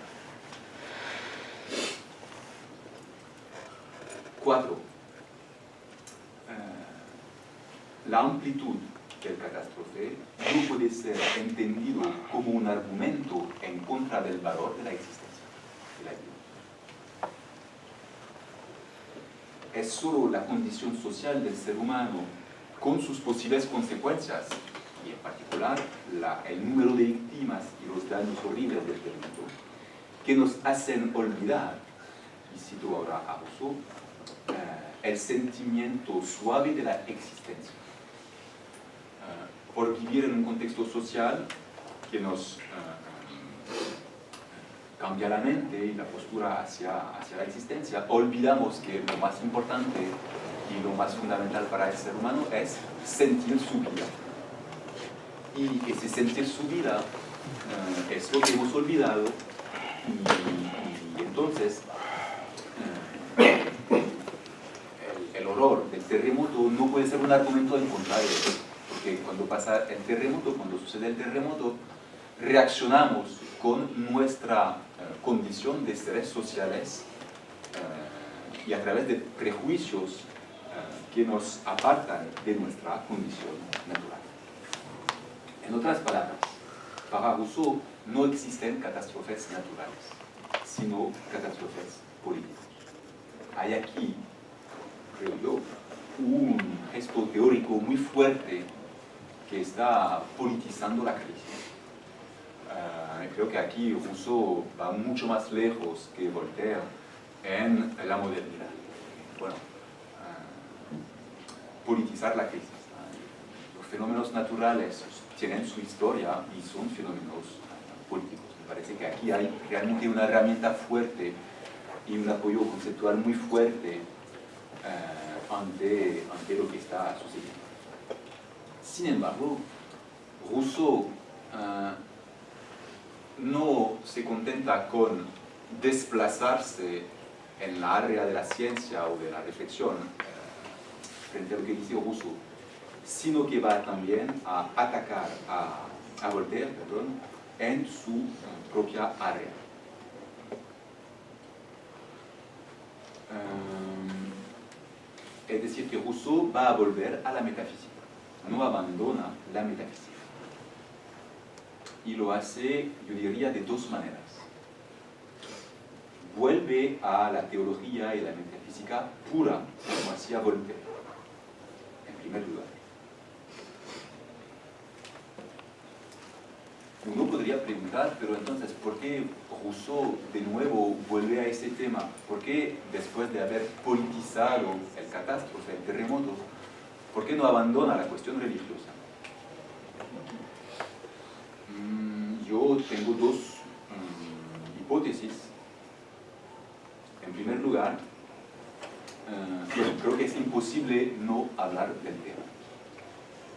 4. La amplitud del catástrofe no puede ser entendido como un argumento en contra del valor de la existencia, de la vida. Es solo la condición social del ser humano con sus posibles consecuencias, y en particular el número de víctimas y los daños horribles del terremoto, que nos hacen olvidar, y cito ahora a Rousseau, el sentimiento suave de la existencia. Por vivir en un contexto social que nos cambia la mente y la postura hacia la existencia, olvidamos que lo más importante y lo más fundamental para el ser humano es sentir su vida. Y ese sentir su vida es lo que hemos olvidado, y entonces el horror del terremoto no puede ser un argumento en contra de eso. Porque cuando pasa el terremoto, cuando sucede el terremoto, reaccionamos con nuestra condición de seres sociales y a través de prejuicios que nos apartan de nuestra condición natural. En otras palabras, para Rousseau no existen catástrofes naturales, sino catástrofes políticas. Hay aquí, creo yo, un gesto teórico muy fuerte que está politizando la crisis. Creo que aquí Rousseau va mucho más lejos que Voltaire en la modernidad. Bueno, politizar la crisis. Los fenómenos naturales tienen su historia y son fenómenos políticos. Me parece que aquí hay realmente una herramienta fuerte y un apoyo conceptual muy fuerte ante lo que está sucediendo. Sin embargo, Rousseau no se contenta con desplazarse en la área de la ciencia o de la reflexión frente a lo que dice Rousseau, sino que va también a atacar a Voltaire, en su propia área. Es decir, que Rousseau va a volver a la metafísica, no abandona la metafísica. Y lo hace, yo diría, de dos maneras. Vuelve a la teología y la metafísica pura, como hacía Voltaire, en primer lugar. Uno podría preguntar, pero entonces, ¿por qué Rousseau de nuevo vuelve a ese tema? ¿Por qué después de haber politizado el catástrofe, el terremoto, por qué no abandona la cuestión religiosa? Yo tengo dos hipótesis. En primer lugar, creo que es imposible no hablar del tema.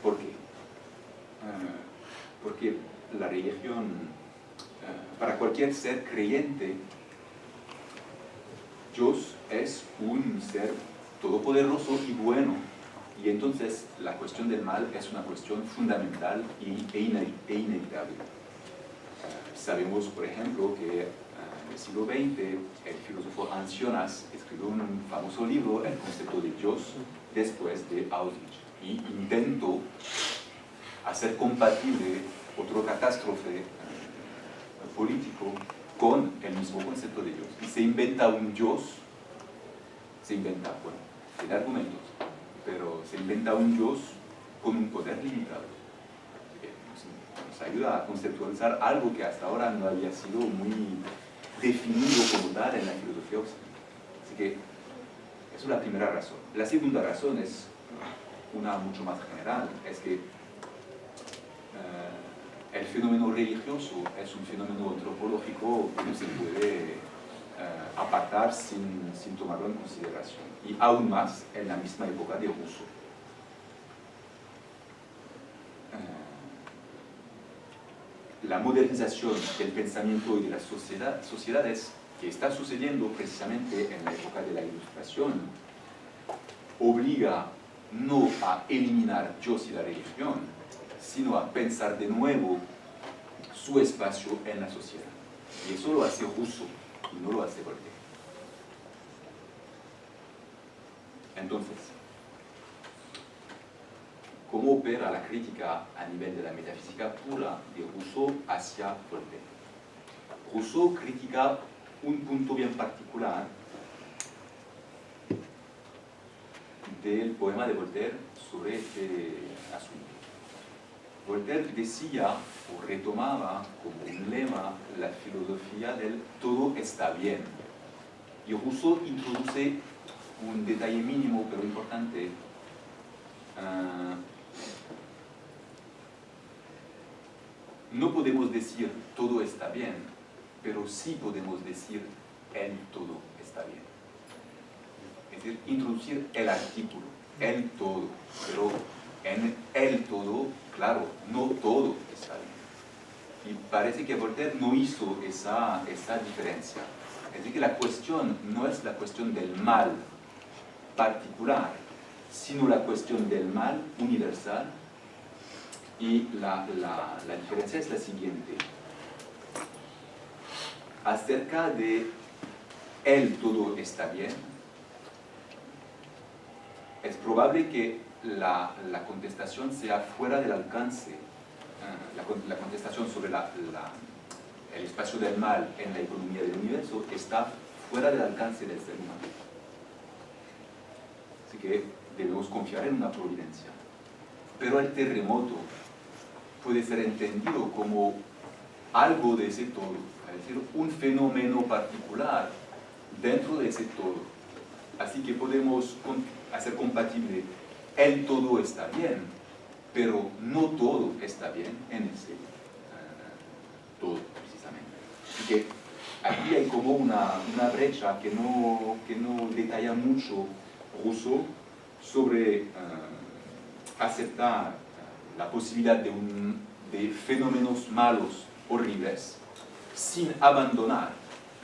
¿Por qué? Porque la religión, para cualquier ser creyente, Dios es un ser todopoderoso y bueno, y entonces la cuestión del mal es una cuestión fundamental e inevitable. Sabemos, por ejemplo, que en el siglo XX el filósofo Hans Jonas escribió un famoso libro, El concepto de Dios, después de Auschwitz, y intentó hacer compatible otro catástrofe político con el mismo concepto de Dios. Y se inventa un Dios, bueno, tiene argumentos, pero se inventa un Dios con un poder limitado. Nos ayuda a conceptualizar algo que hasta ahora no había sido muy definido como tal en la filosofía occidental. Así que esa es la primera razón. La segunda razón es una mucho más general, es que el fenómeno religioso es un fenómeno antropológico que no se puede apartar sin tomarlo en consideración, y aún más en la misma época de Rousseau. La modernización del pensamiento y de las sociedades que está sucediendo precisamente en la época de la Ilustración obliga no a eliminar Dios y la religión, sino a pensar de nuevo su espacio en la sociedad. Y eso lo hace Rousseau y no lo hace Voltaire. Entonces, ¿cómo opera la crítica a nivel de la metafísica pura de Rousseau hacia Voltaire? Rousseau critica un punto bien particular del poema de Voltaire sobre este asunto. Voltaire decía o retomaba como un lema la filosofía del todo está bien. Y Rousseau introduce un detalle mínimo pero importante. No podemos decir todo está bien, pero sí podemos decir el todo está bien. Es decir, introducir el artículo, el todo, pero en el todo, claro, no todo está bien. Y parece que Voltaire no hizo esa diferencia. Es decir, que la cuestión no es la cuestión del mal particular, sino la cuestión del mal universal. Y la diferencia es la siguiente. Acerca de el todo está bien, es probable que la contestación sea fuera del alcance, la contestación sobre el espacio del mal en la economía del universo está fuera del alcance del ser humano. Así que debemos confiar en una providencia. Pero el terremoto puede ser entendido como algo de ese todo, es decir, un fenómeno particular dentro de ese todo. Así que podemos hacer compatible el todo está bien, pero no todo está bien en ese todo, precisamente. Así que aquí hay como una brecha que no detalla mucho Rousseau sobre aceptar la posibilidad de fenómenos malos, horribles, sin abandonar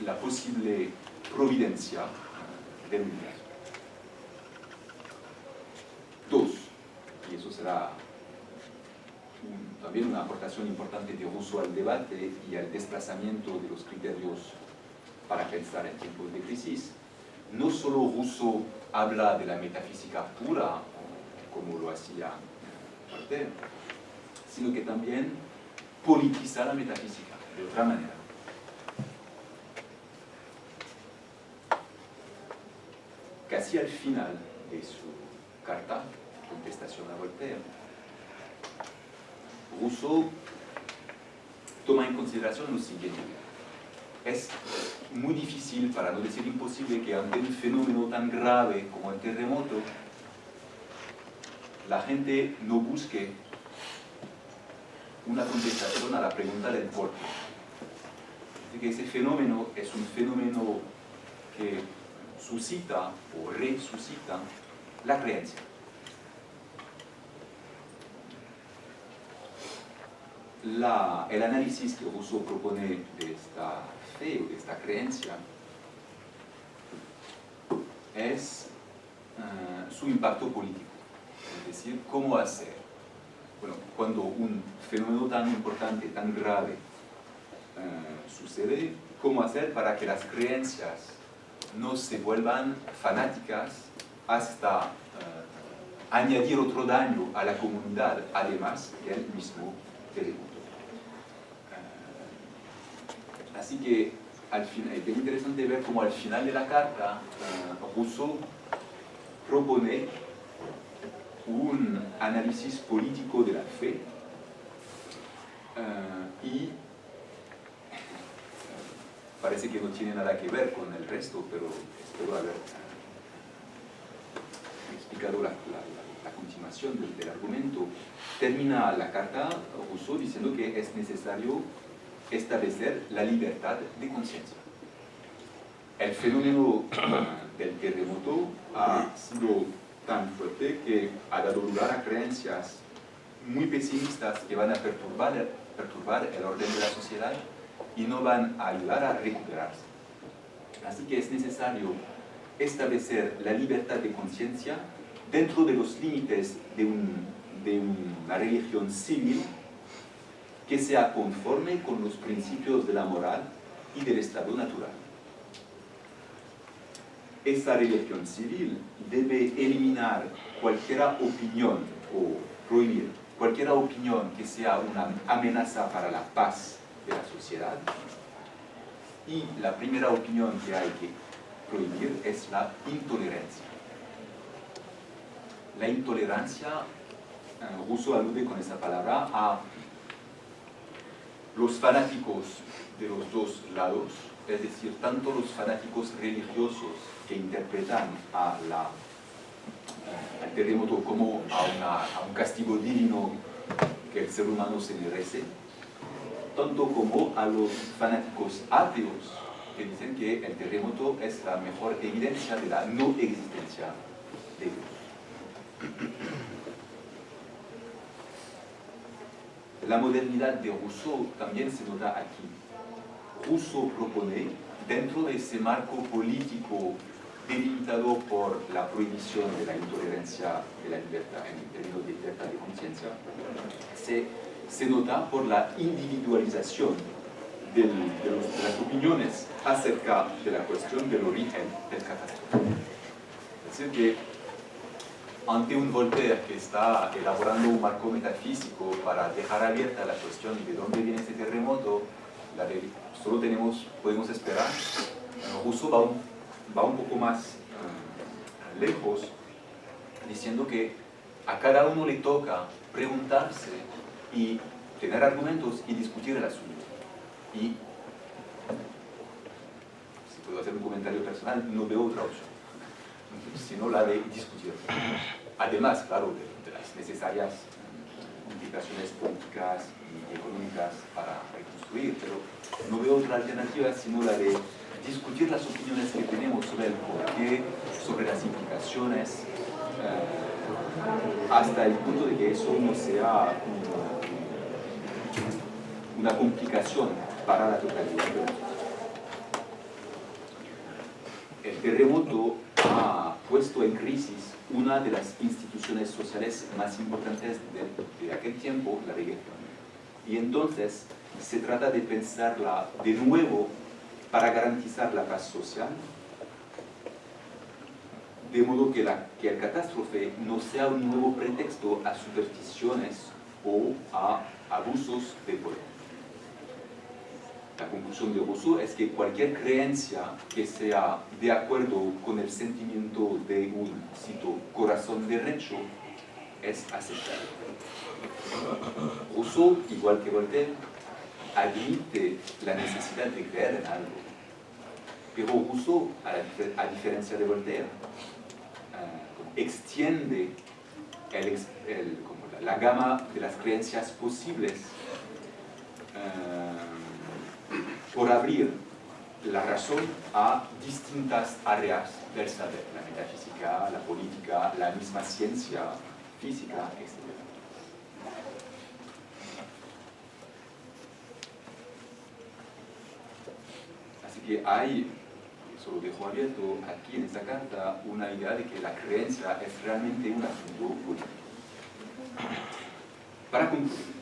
la posible providencia del universo. Dos, y eso será también una aportación importante de Rousseau al debate y al desplazamiento de los criterios para pensar en tiempos de crisis. No solo Rousseau habla de la metafísica pura, como lo hacía Voltaire, sino que también politiza la metafísica de otra manera. Casi al final de su carta, contestación a Voltaire, Rousseau toma en consideración lo siguiente: es muy difícil, para no decir imposible, que ante un fenómeno tan grave como el terremoto, la gente no busque una contestación a la pregunta del por qué. Así que ese fenómeno es un fenómeno que suscita o resucita la creencia. El análisis que Rousseau propone de esta fe o de esta creencia es su impacto político, es decir, cómo hacer, bueno, cuando un fenómeno tan importante, tan grave sucede, cómo hacer para que las creencias no se vuelvan fanáticas hasta añadir otro daño a la comunidad, además del mismo terremoto. Así que al final, es bien interesante ver cómo al final de la carta Rousseau propone un análisis político de la fe y parece que no tiene nada que ver con el resto, pero espero haber explicado la continuación del argumento. Termina la carta Rousseau diciendo que es necesario establecer la libertad de conciencia. El fenómeno del terremoto ha sido tan fuerte que ha dado lugar a creencias muy pesimistas que van a perturbar el orden de la sociedad y no van a ayudar a recuperarse. Así que es necesario establecer la libertad de conciencia dentro de los límites de una religión civil que sea conforme con los principios de la moral y del estado natural. Esa religión civil debe eliminar cualquier opinión o prohibir cualquier opinión que sea una amenaza para la paz de la sociedad. Y la primera opinión que hay que prohibir es la intolerancia. La intolerancia, Rousseau alude con esa palabra a los fanáticos de los dos lados, es decir, tanto los fanáticos religiosos que interpretan al terremoto como a un castigo divino que el ser humano se merece, tanto como a los fanáticos ateos que dicen que el terremoto es la mejor evidencia de la no existencia de Dios. La modernidad de Rousseau también se nota aquí. Rousseau propone, dentro de ese marco político delimitado por la prohibición de la intolerancia de la libertad, en términos de libertad de conciencia, se nota por la individualización de las opiniones acerca de la cuestión del origen del catástrofe. Es decir, que ante un Voltaire que está elaborando un marco metafísico para dejar abierta la cuestión de dónde viene ese terremoto, la de solo podemos esperar. Rousseau va un poco más lejos, diciendo que a cada uno le toca preguntarse y tener argumentos y discutir el asunto. Y, si puedo hacer un comentario personal, no veo otra opción, sino la de discutir. Además, claro, de las necesarias implicaciones políticas y económicas para reconstruir, pero no veo otra alternativa sino la de discutir las opiniones que tenemos sobre el porqué, sobre las implicaciones, hasta el punto de que eso no sea una complicación para la totalidad de nosotros. El terremoto ha puesto en crisis una de las instituciones sociales más importantes de aquel tiempo, la religión. Y entonces se trata de pensarla de nuevo para garantizar la paz social, de modo que el catástrofe no sea un nuevo pretexto a supersticiones o a abusos de poder. La conclusión de Rousseau es que cualquier creencia que sea de acuerdo con el sentimiento de un, cito, corazón derecho, es aceptable. Rousseau, igual que Voltaire, admite la necesidad de creer en algo. Pero Rousseau, a diferencia de Voltaire, extiende la gama de las creencias posibles por abrir la razón a distintas áreas del saber, la metafísica, la política, la misma ciencia física, etc. Así que hay, eso lo dejo abierto aquí en esta carta, una idea de que la creencia es realmente un asunto político. Para concluir,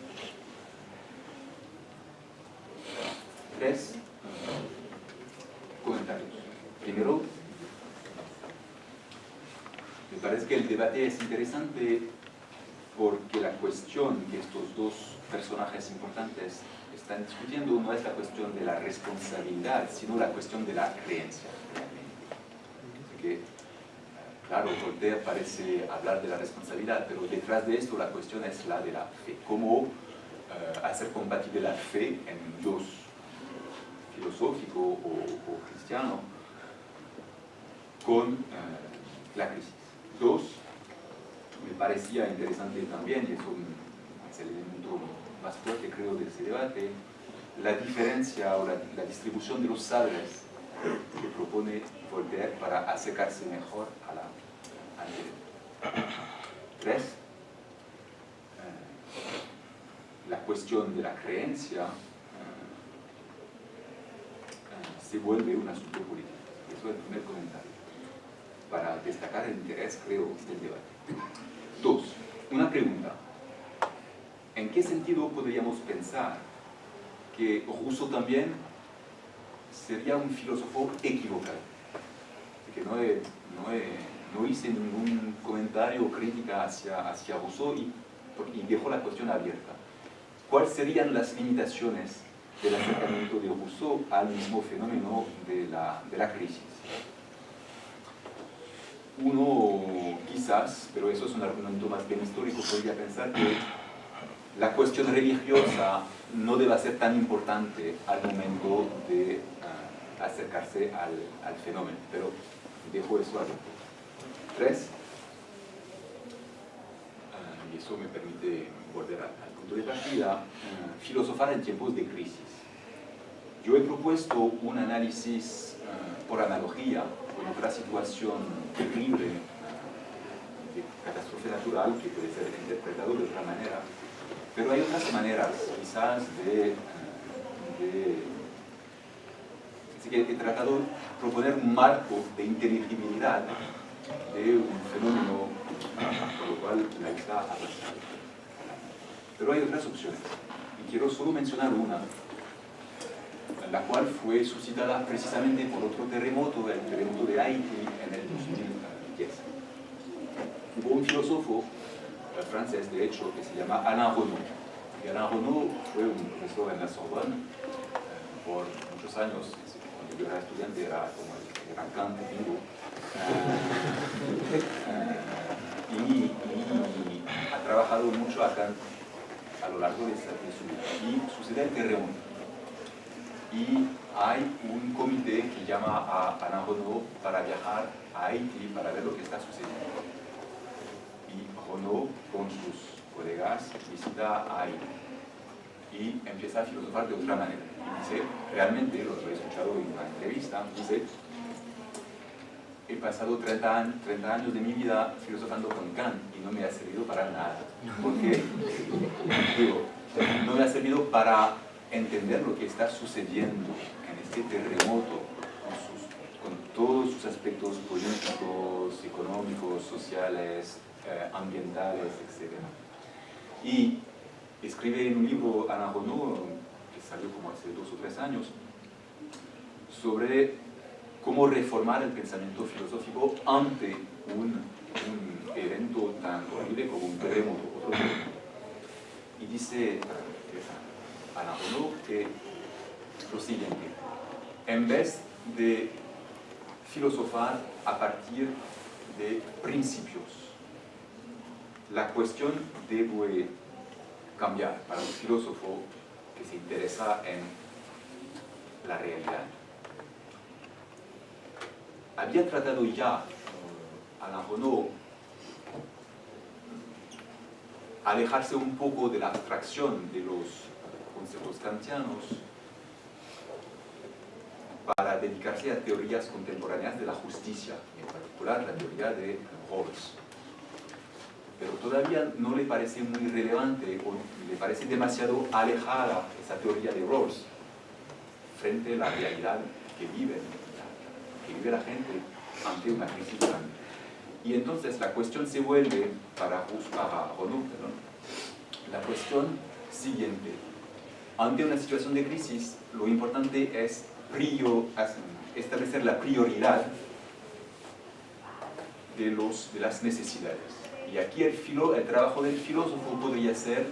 3 comentarios. Primero, me parece que el debate es interesante porque la cuestión que estos dos personajes importantes están discutiendo no es la cuestión de la responsabilidad, sino la cuestión de la creencia. Así que, claro, Voltaire parece hablar de la responsabilidad, pero detrás de esto la cuestión es la de la fe. ¿Cómo hacer compatible la fe en Dios filosófico o cristiano con la crisis? 2, me parecía interesante también, y es el elemento más fuerte creo de ese debate, la diferencia o la distribución de los saberes que propone Voltaire para acercarse mejor a la anterior. 3, la cuestión de la creencia se vuelve un asunto político. Eso es el primer comentario, para destacar el interés, creo, del debate. 2, una pregunta. ¿En qué sentido podríamos pensar que Rousseau también sería un filósofo equivocado? Que no hice ningún comentario o crítica hacia Rousseau y dejo la cuestión abierta. ¿Cuáles serían las limitaciones del acercamiento de Rousseau al mismo fenómeno de la crisis? Uno, quizás, pero eso es un argumento más bien histórico, podría pensar que la cuestión religiosa no deba ser tan importante al momento de acercarse al fenómeno, pero dejo eso abierto. 3, y eso me permite volver al punto de partida, filosofar en tiempos de crisis. Yo he propuesto un análisis por analogía con otra situación terrible de catástrofe natural que puede ser interpretado de otra manera, pero hay otras maneras quizás así que he tratado de proponer un marco de inteligibilidad de un fenómeno por lo cual la isla ha pasado. Pero hay otras opciones y quiero solo mencionar una, la cual fue suscitada precisamente por otro terremoto, el terremoto de Haití en el 2010. Hubo un filósofo francés, de hecho, que se llama Alain Renaud. Y Alain Renaud fue un profesor en la Sorbonne, por muchos años, cuando yo era estudiante, era como el gran Kant vivo. Y ha trabajado mucho a Kant a lo largo de su vida. Y sucede el terremoto. Y hay un comité que llama a Alain Renaud para viajar a Haití para ver lo que está sucediendo. Y Renaud, con sus colegas, visita a Haití y empieza a filosofar de otra manera. Y dice, realmente, lo he escuchado en una entrevista, dice, he pasado 30 años de mi vida filosofando con Kant y no me ha servido para nada. ¿Por qué? Digo, no me ha servido para entender lo que está sucediendo en este terremoto, con todos sus aspectos políticos, económicos, sociales, ambientales, etc. Y escribe en un libro, Alain Renaud, que salió como hace 2 o 3 años, sobre cómo reformar el pensamiento filosófico ante un evento tan horrible como un terremoto, otro terremoto. Y dice Alain Renaud que lo siguiente: en vez de filosofar a partir de principios, la cuestión debe cambiar para un filósofo que se interesa en la realidad. Había tratado ya Alain Renaud alejarse un poco de la abstracción de los conceptos kantianos para dedicarse a teorías contemporáneas de la justicia, en particular la teoría de Rawls. Pero todavía no le parece muy relevante o le parece demasiado alejada esa teoría de Rawls frente a la realidad que vive la gente ante una crisis grande. Y entonces la cuestión se vuelve, para Renaud, la cuestión siguiente. Ante una situación de crisis, lo importante es establecer la prioridad de las necesidades. Y aquí el trabajo del filósofo podría ser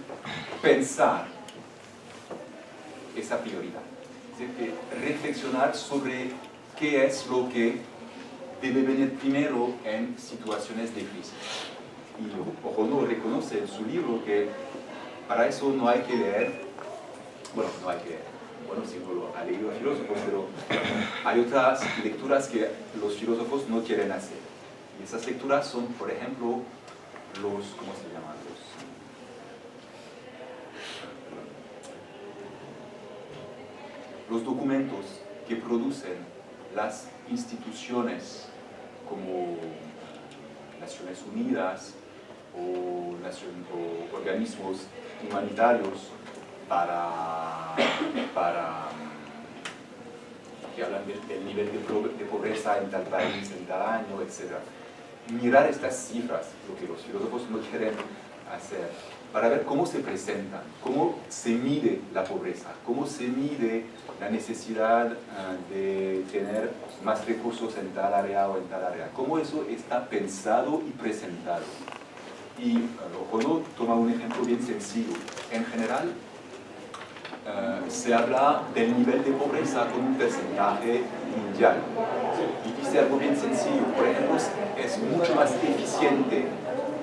pensar esa prioridad. Es decir, reflexionar sobre qué es lo que debe venir primero en situaciones de crisis. Y Renaud reconoce en su libro que para eso no hay que leer, bueno, sí, lo ha leído a filósofos, pero hay otras lecturas que los filósofos no quieren hacer. Y esas lecturas son, por ejemplo, ¿cómo se llaman? Los documentos que producen las instituciones como Naciones Unidas o organismos humanitarios que hablan del nivel de pobreza en tal país, en tal año, etc. Mirar estas cifras, lo que los filósofos no quieren hacer, para ver cómo se presentan, cómo se mide la pobreza, cómo se mide la necesidad de tener más recursos en tal área o en tal área, cómo eso está pensado y presentado. Y Renaud toma un ejemplo bien sencillo. En general, se habla del nivel de pobreza con un porcentaje mundial. Y dice algo bien sencillo. Por ejemplo, es mucho más eficiente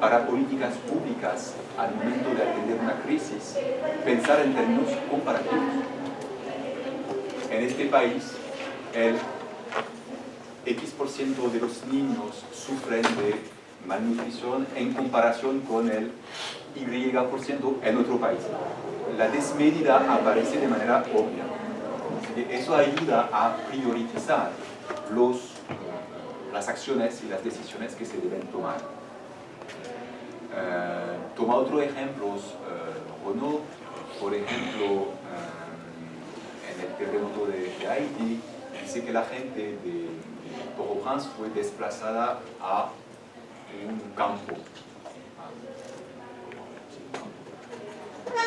para políticas públicas al momento de atender una crisis pensar en términos comparativos. En este país, el X% de los niños sufren de malnutrición en comparación con el Y% en otro país. La desmedida aparece de manera obvia. Eso ayuda a priorizar las acciones y las decisiones que se deben tomar. Toma otros ejemplos, Renaud, por ejemplo, en el terremoto de Haití, dice que la gente de Port-au-Prince fue desplazada a un campo.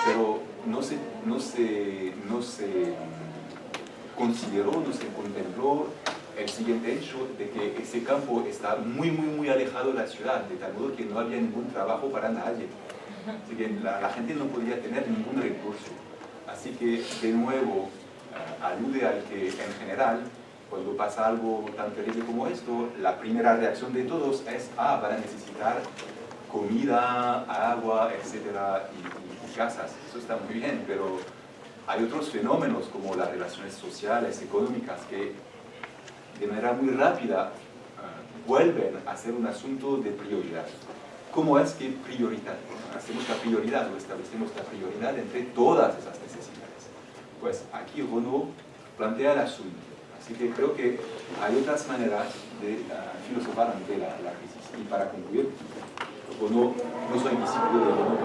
Pero no se consideró, no se contempló el siguiente hecho de que ese campo está muy alejado de la ciudad, de tal modo que no había ningún trabajo para nadie. Así que la gente no podía tener ningún recurso. Así que, de nuevo, alude al que en general, cuando pasa algo tan terrible como esto, la primera reacción de todos es, van a necesitar comida, agua, etcétera, y casas. Eso está muy bien, pero hay otros fenómenos como las relaciones sociales, económicas, que de manera muy rápida vuelven a ser un asunto de prioridad. ¿Cómo es que hacemos la prioridad o establecemos la prioridad entre todas esas necesidades? Pues aquí Renaud plantea el asunto. Así que creo que hay otras maneras de filosofar ante la crisis. Y para concluir, Renaud, no soy discípulo de Renaud,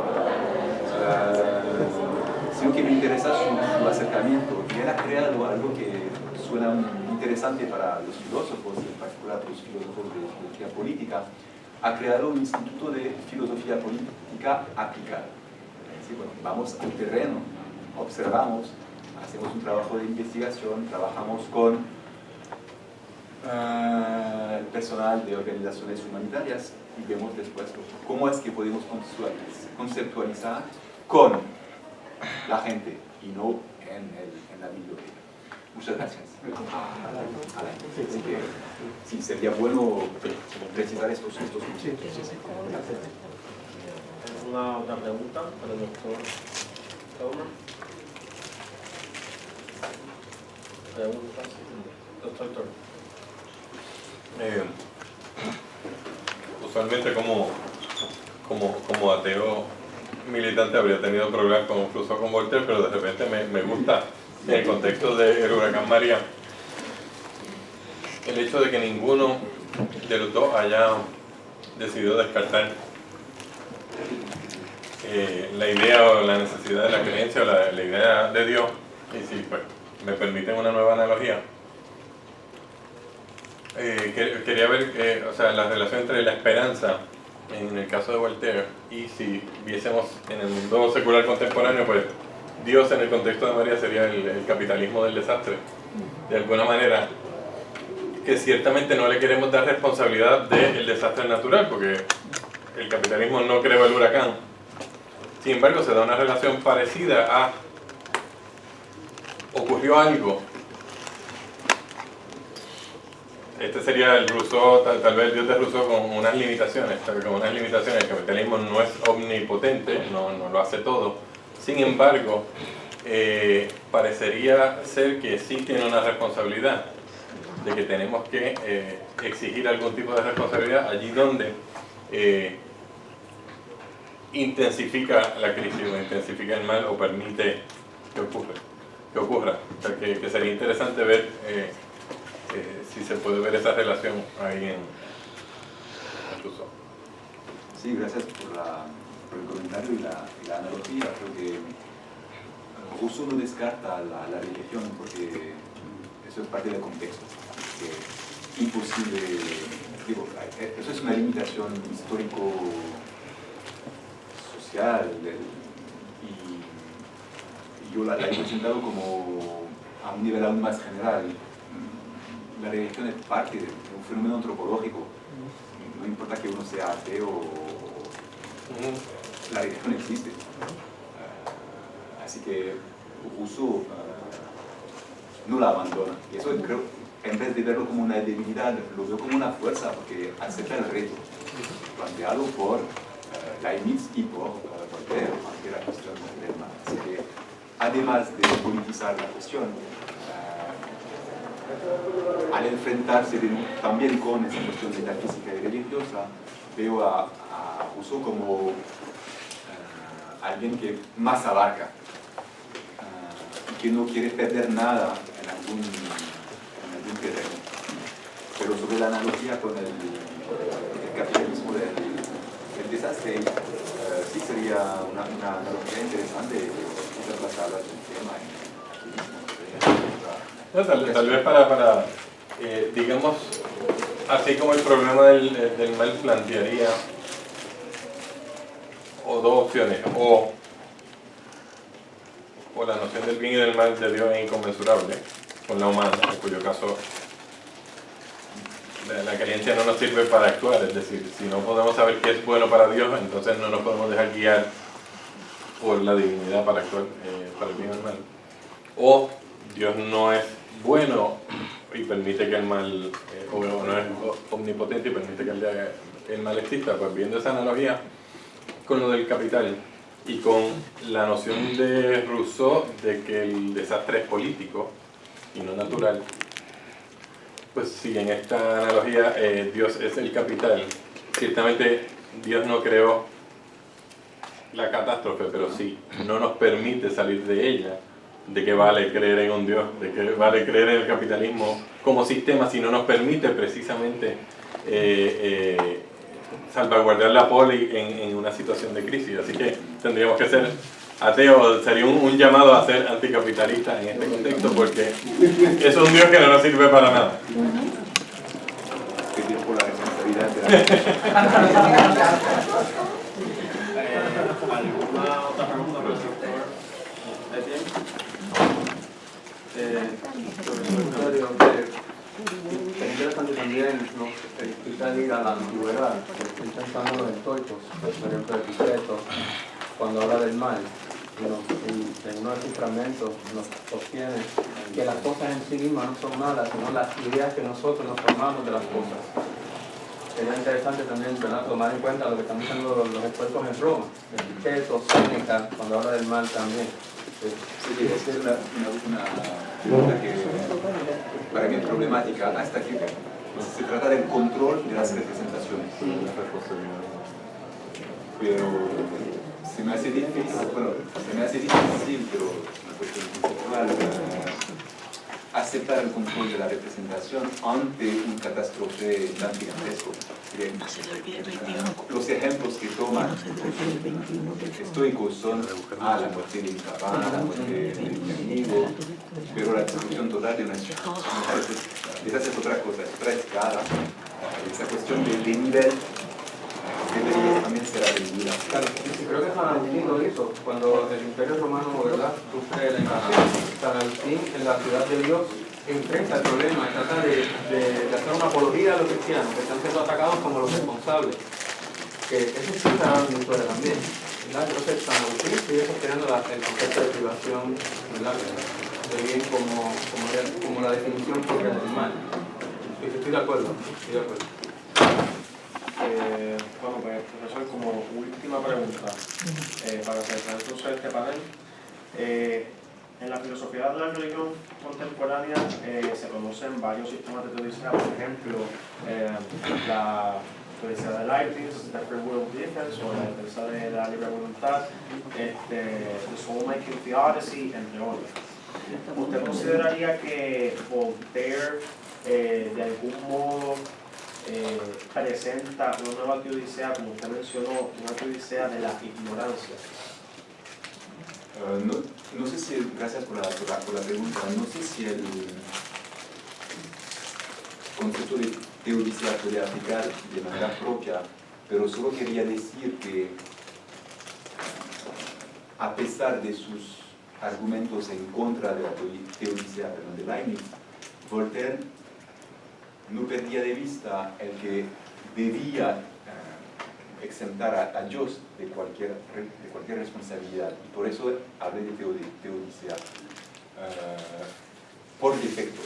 sino que me interesa su acercamiento. Y él ha creado algo que suena interesante para los filósofos, en particular los filósofos de filosofía política. Ha creado un instituto de filosofía política aplicada. Sí, bueno, vamos al terreno, observamos, hacemos un trabajo de investigación, trabajamos con el personal de organizaciones humanitarias y vemos después cómo es que podemos conceptualizar con la gente y no en la biblioteca. Muchas gracias. Así que sí, sería bueno precisar estos puntos. ¿Alguna otra pregunta para el doctor Tauber? ¿Preguntas? Doctor Tauber. Usualmente como ateo militante habría tenido problemas incluso con Voltaire, pero de repente me gusta en el contexto del huracán María el hecho de que ninguno de los dos haya decidido descartar la idea o la necesidad de la creencia o la idea de Dios. Y si pues, me permiten una nueva analogía, quería ver o sea, la relación entre la esperanza en el caso de Voltaire y si viésemos en el mundo secular contemporáneo, pues Dios en el contexto de María sería el capitalismo del desastre, de alguna manera, que ciertamente no le queremos dar responsabilidad del desastre natural, porque el capitalismo no creó el huracán. Sin embargo, se da una relación parecida a ocurrió algo. Este sería el Rousseau, tal vez el Dios de Rousseau con unas limitaciones, el capitalismo no es omnipotente, no lo hace todo. Sin embargo, parecería ser que sí tiene una responsabilidad, de que tenemos que exigir algún tipo de responsabilidad allí donde intensifica la crisis o intensifica el mal o permite que ocurra. O sea, que sería interesante ver si se puede ver esa relación ahí en Rousseau. Sí, gracias por el comentario y la analogía. Creo que Rousseau no descarta la religión porque eso es parte del contexto. Que imposible, digo, eso es una limitación histórico-social y yo la he presentado como a un nivel aún más general. La religión es parte de un fenómeno antropológico. No importa que uno sea ateo o la religión existe. Así que Rousseau no la abandona. Y eso creo, en vez de verlo como una debilidad, lo veo como una fuerza, porque acepta el reto planteado por Leibniz y por Voltaire, ante la cuestión del mal. Así que, además de politizar la cuestión, al enfrentarse también con esa cuestión metafísica y religiosa, veo a Rousseau como alguien que más abarca y que no quiere perder nada en algún terreno. Pero sobre la analogía con el capitalismo del desastre, sí sería una analogía interesante quizás las hablas del tema Tal vez para digamos, así como el problema del mal plantearía o dos opciones, o la noción del bien y del mal de Dios es inconmensurable con la humana, en cuyo caso la creencia no nos sirve para actuar, es decir, si no podemos saber qué es bueno para Dios, entonces no nos podemos dejar guiar por la divinidad para actuar para el bien y el mal. O Dios no es bueno y permite que el mal, o no es omnipotente y permite que el mal exista. Pues viendo esa analogía con lo del capital y con la noción de Rousseau de que el desastre es político y no natural, pues si en esta analogía Dios es el capital, ciertamente Dios no creó la catástrofe, pero sí no nos permite salir de ella. ¿De qué vale creer en un Dios? ¿De qué vale creer en el capitalismo como sistema si no nos permite precisamente salvaguardar la poli en una situación de crisis? Así que tendríamos que ser ateos, sería un llamado a ser anticapitalista en este contexto, porque es un Dios que no nos sirve para nada. Pedir por la responsabilidad de ¿Alguna otra pregunta para el doctor Etienne? Es interesante también explicar ir a la antigüedad, estoy pensando en los estoicos, por ejemplo Epicteto, cuando habla del mal, en uno de sus fragmentos nos sostiene que las cosas en sí mismas no son malas, sino las ideas que nosotros nos formamos de las cosas. Sería interesante también, ¿verdad?, tomar en cuenta lo que están diciendo los estoicos en Roma, Epicteto, Séneca, cuando habla del mal también. Sí, debe ser una pregunta que para mí es problemática hasta que se trata del control de las representaciones. Pero se me hace difícil, pero es una cuestión conceptual, aceptar el control de la representación ante un catástrofe tan gigantesco. Los ejemplos que toman los estoicos son la muerte de Cabán, la muerte del enemigo, pero la destrucción total de una ciudad. Esa es otra cosa, es otra escala. Esa cuestión de nivel debería también ser atendida. Claro, y creo que San Agustín lo hizo, cuando el Imperio Romano, ¿verdad?, sufre la invasión. San Agustín, en la ciudad de Dios, enfrenta el problema, trata de hacer una apología a los cristianos que están siendo atacados como los responsables. Que eso sí está en mi historia también, ¿verdad? Entonces San Agustín sigue sosteniendo el concepto de privación, ¿verdad?, de bien como la definición propia del mal. Estoy de acuerdo, Bueno, pues profesor, como última pregunta, para cerrar entonces este panel, en la filosofía de la religión contemporánea se conocen varios sistemas de teodicea, por ejemplo, la teodicea de Leibniz, the Free Will Defense, o la defensa de la libre voluntad, the Soul-Making Theodicy, entre otras. ¿Usted consideraría que Voltaire de algún modo presenta una nueva teodicea, como usted mencionó, una teodicea de la ignorancia? No sé si, gracias por la pregunta, no sé si el concepto de teodicea puede aplicar de manera propia, pero solo quería decir que a pesar de sus argumentos en contra de la teodicea de Leibniz, Voltaire no perdía de vista el que debía exentar a Dios de cualquier responsabilidad. Y por eso hablé de teodicea por defecto.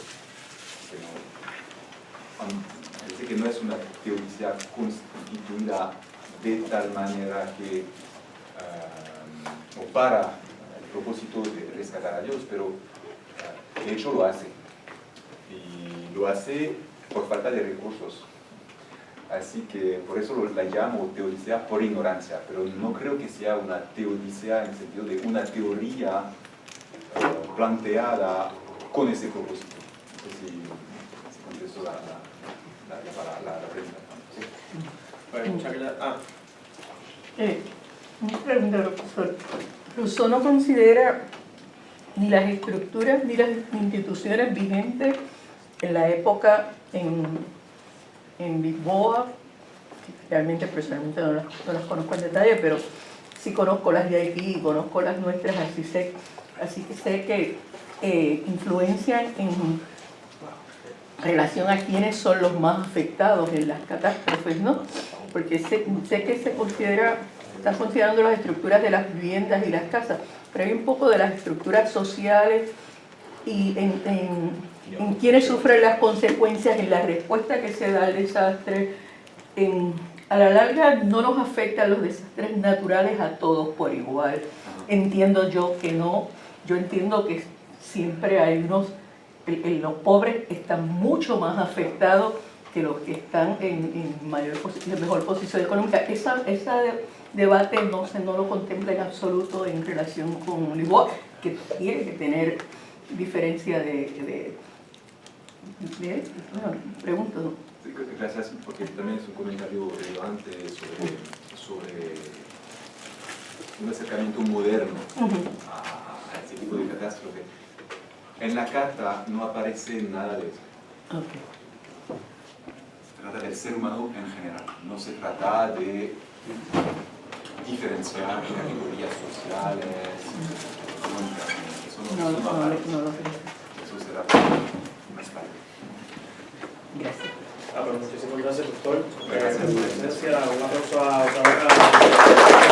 Parece que no es una teodicea constituida de tal manera que o para el propósito de rescatar a Dios, pero de hecho lo hace. Y lo hace por falta de recursos. Así que por eso la llamo teodicea por ignorancia, pero no creo que sea una teodicea en el sentido de una teoría planteada con ese propósito. No sé si contesto la pregunta. ¿Sí? Una pregunta, profesor. Rousseau no considera ni las estructuras ni las instituciones vigentes en la época en Lisboa, realmente personalmente no las conozco en detalle, pero sí conozco las de Haití, conozco las nuestras, así que sé que influencian en relación a quiénes son los más afectados en las catástrofes, ¿no? Porque sé que están considerando las estructuras de las viviendas y las casas, pero hay un poco de las estructuras sociales y en quienes sufren las consecuencias, en la respuesta que se da al desastre. A la larga no nos afectan los desastres naturales a todos por igual. Entiendo yo que no, yo entiendo que siempre hay unos, los pobres están mucho más afectados que los que están en mejor posición económica. Ese debate no lo contempla en absoluto en relación con Lisboa, que tiene que tener diferencia bueno, pregunto, ¿no? Sí, gracias, porque también es un comentario relevante sobre un acercamiento moderno a ese tipo de catástrofe. En la carta no aparece nada de eso. Okay. Se trata del ser humano en general, no se trata de diferenciar categorías sociales, económicas. Eso no aparece. Eso será más tarde. Gracias. Pues muchísimas gracias, doctor. Gracias. Por su presencia. Un aplauso a otra vez.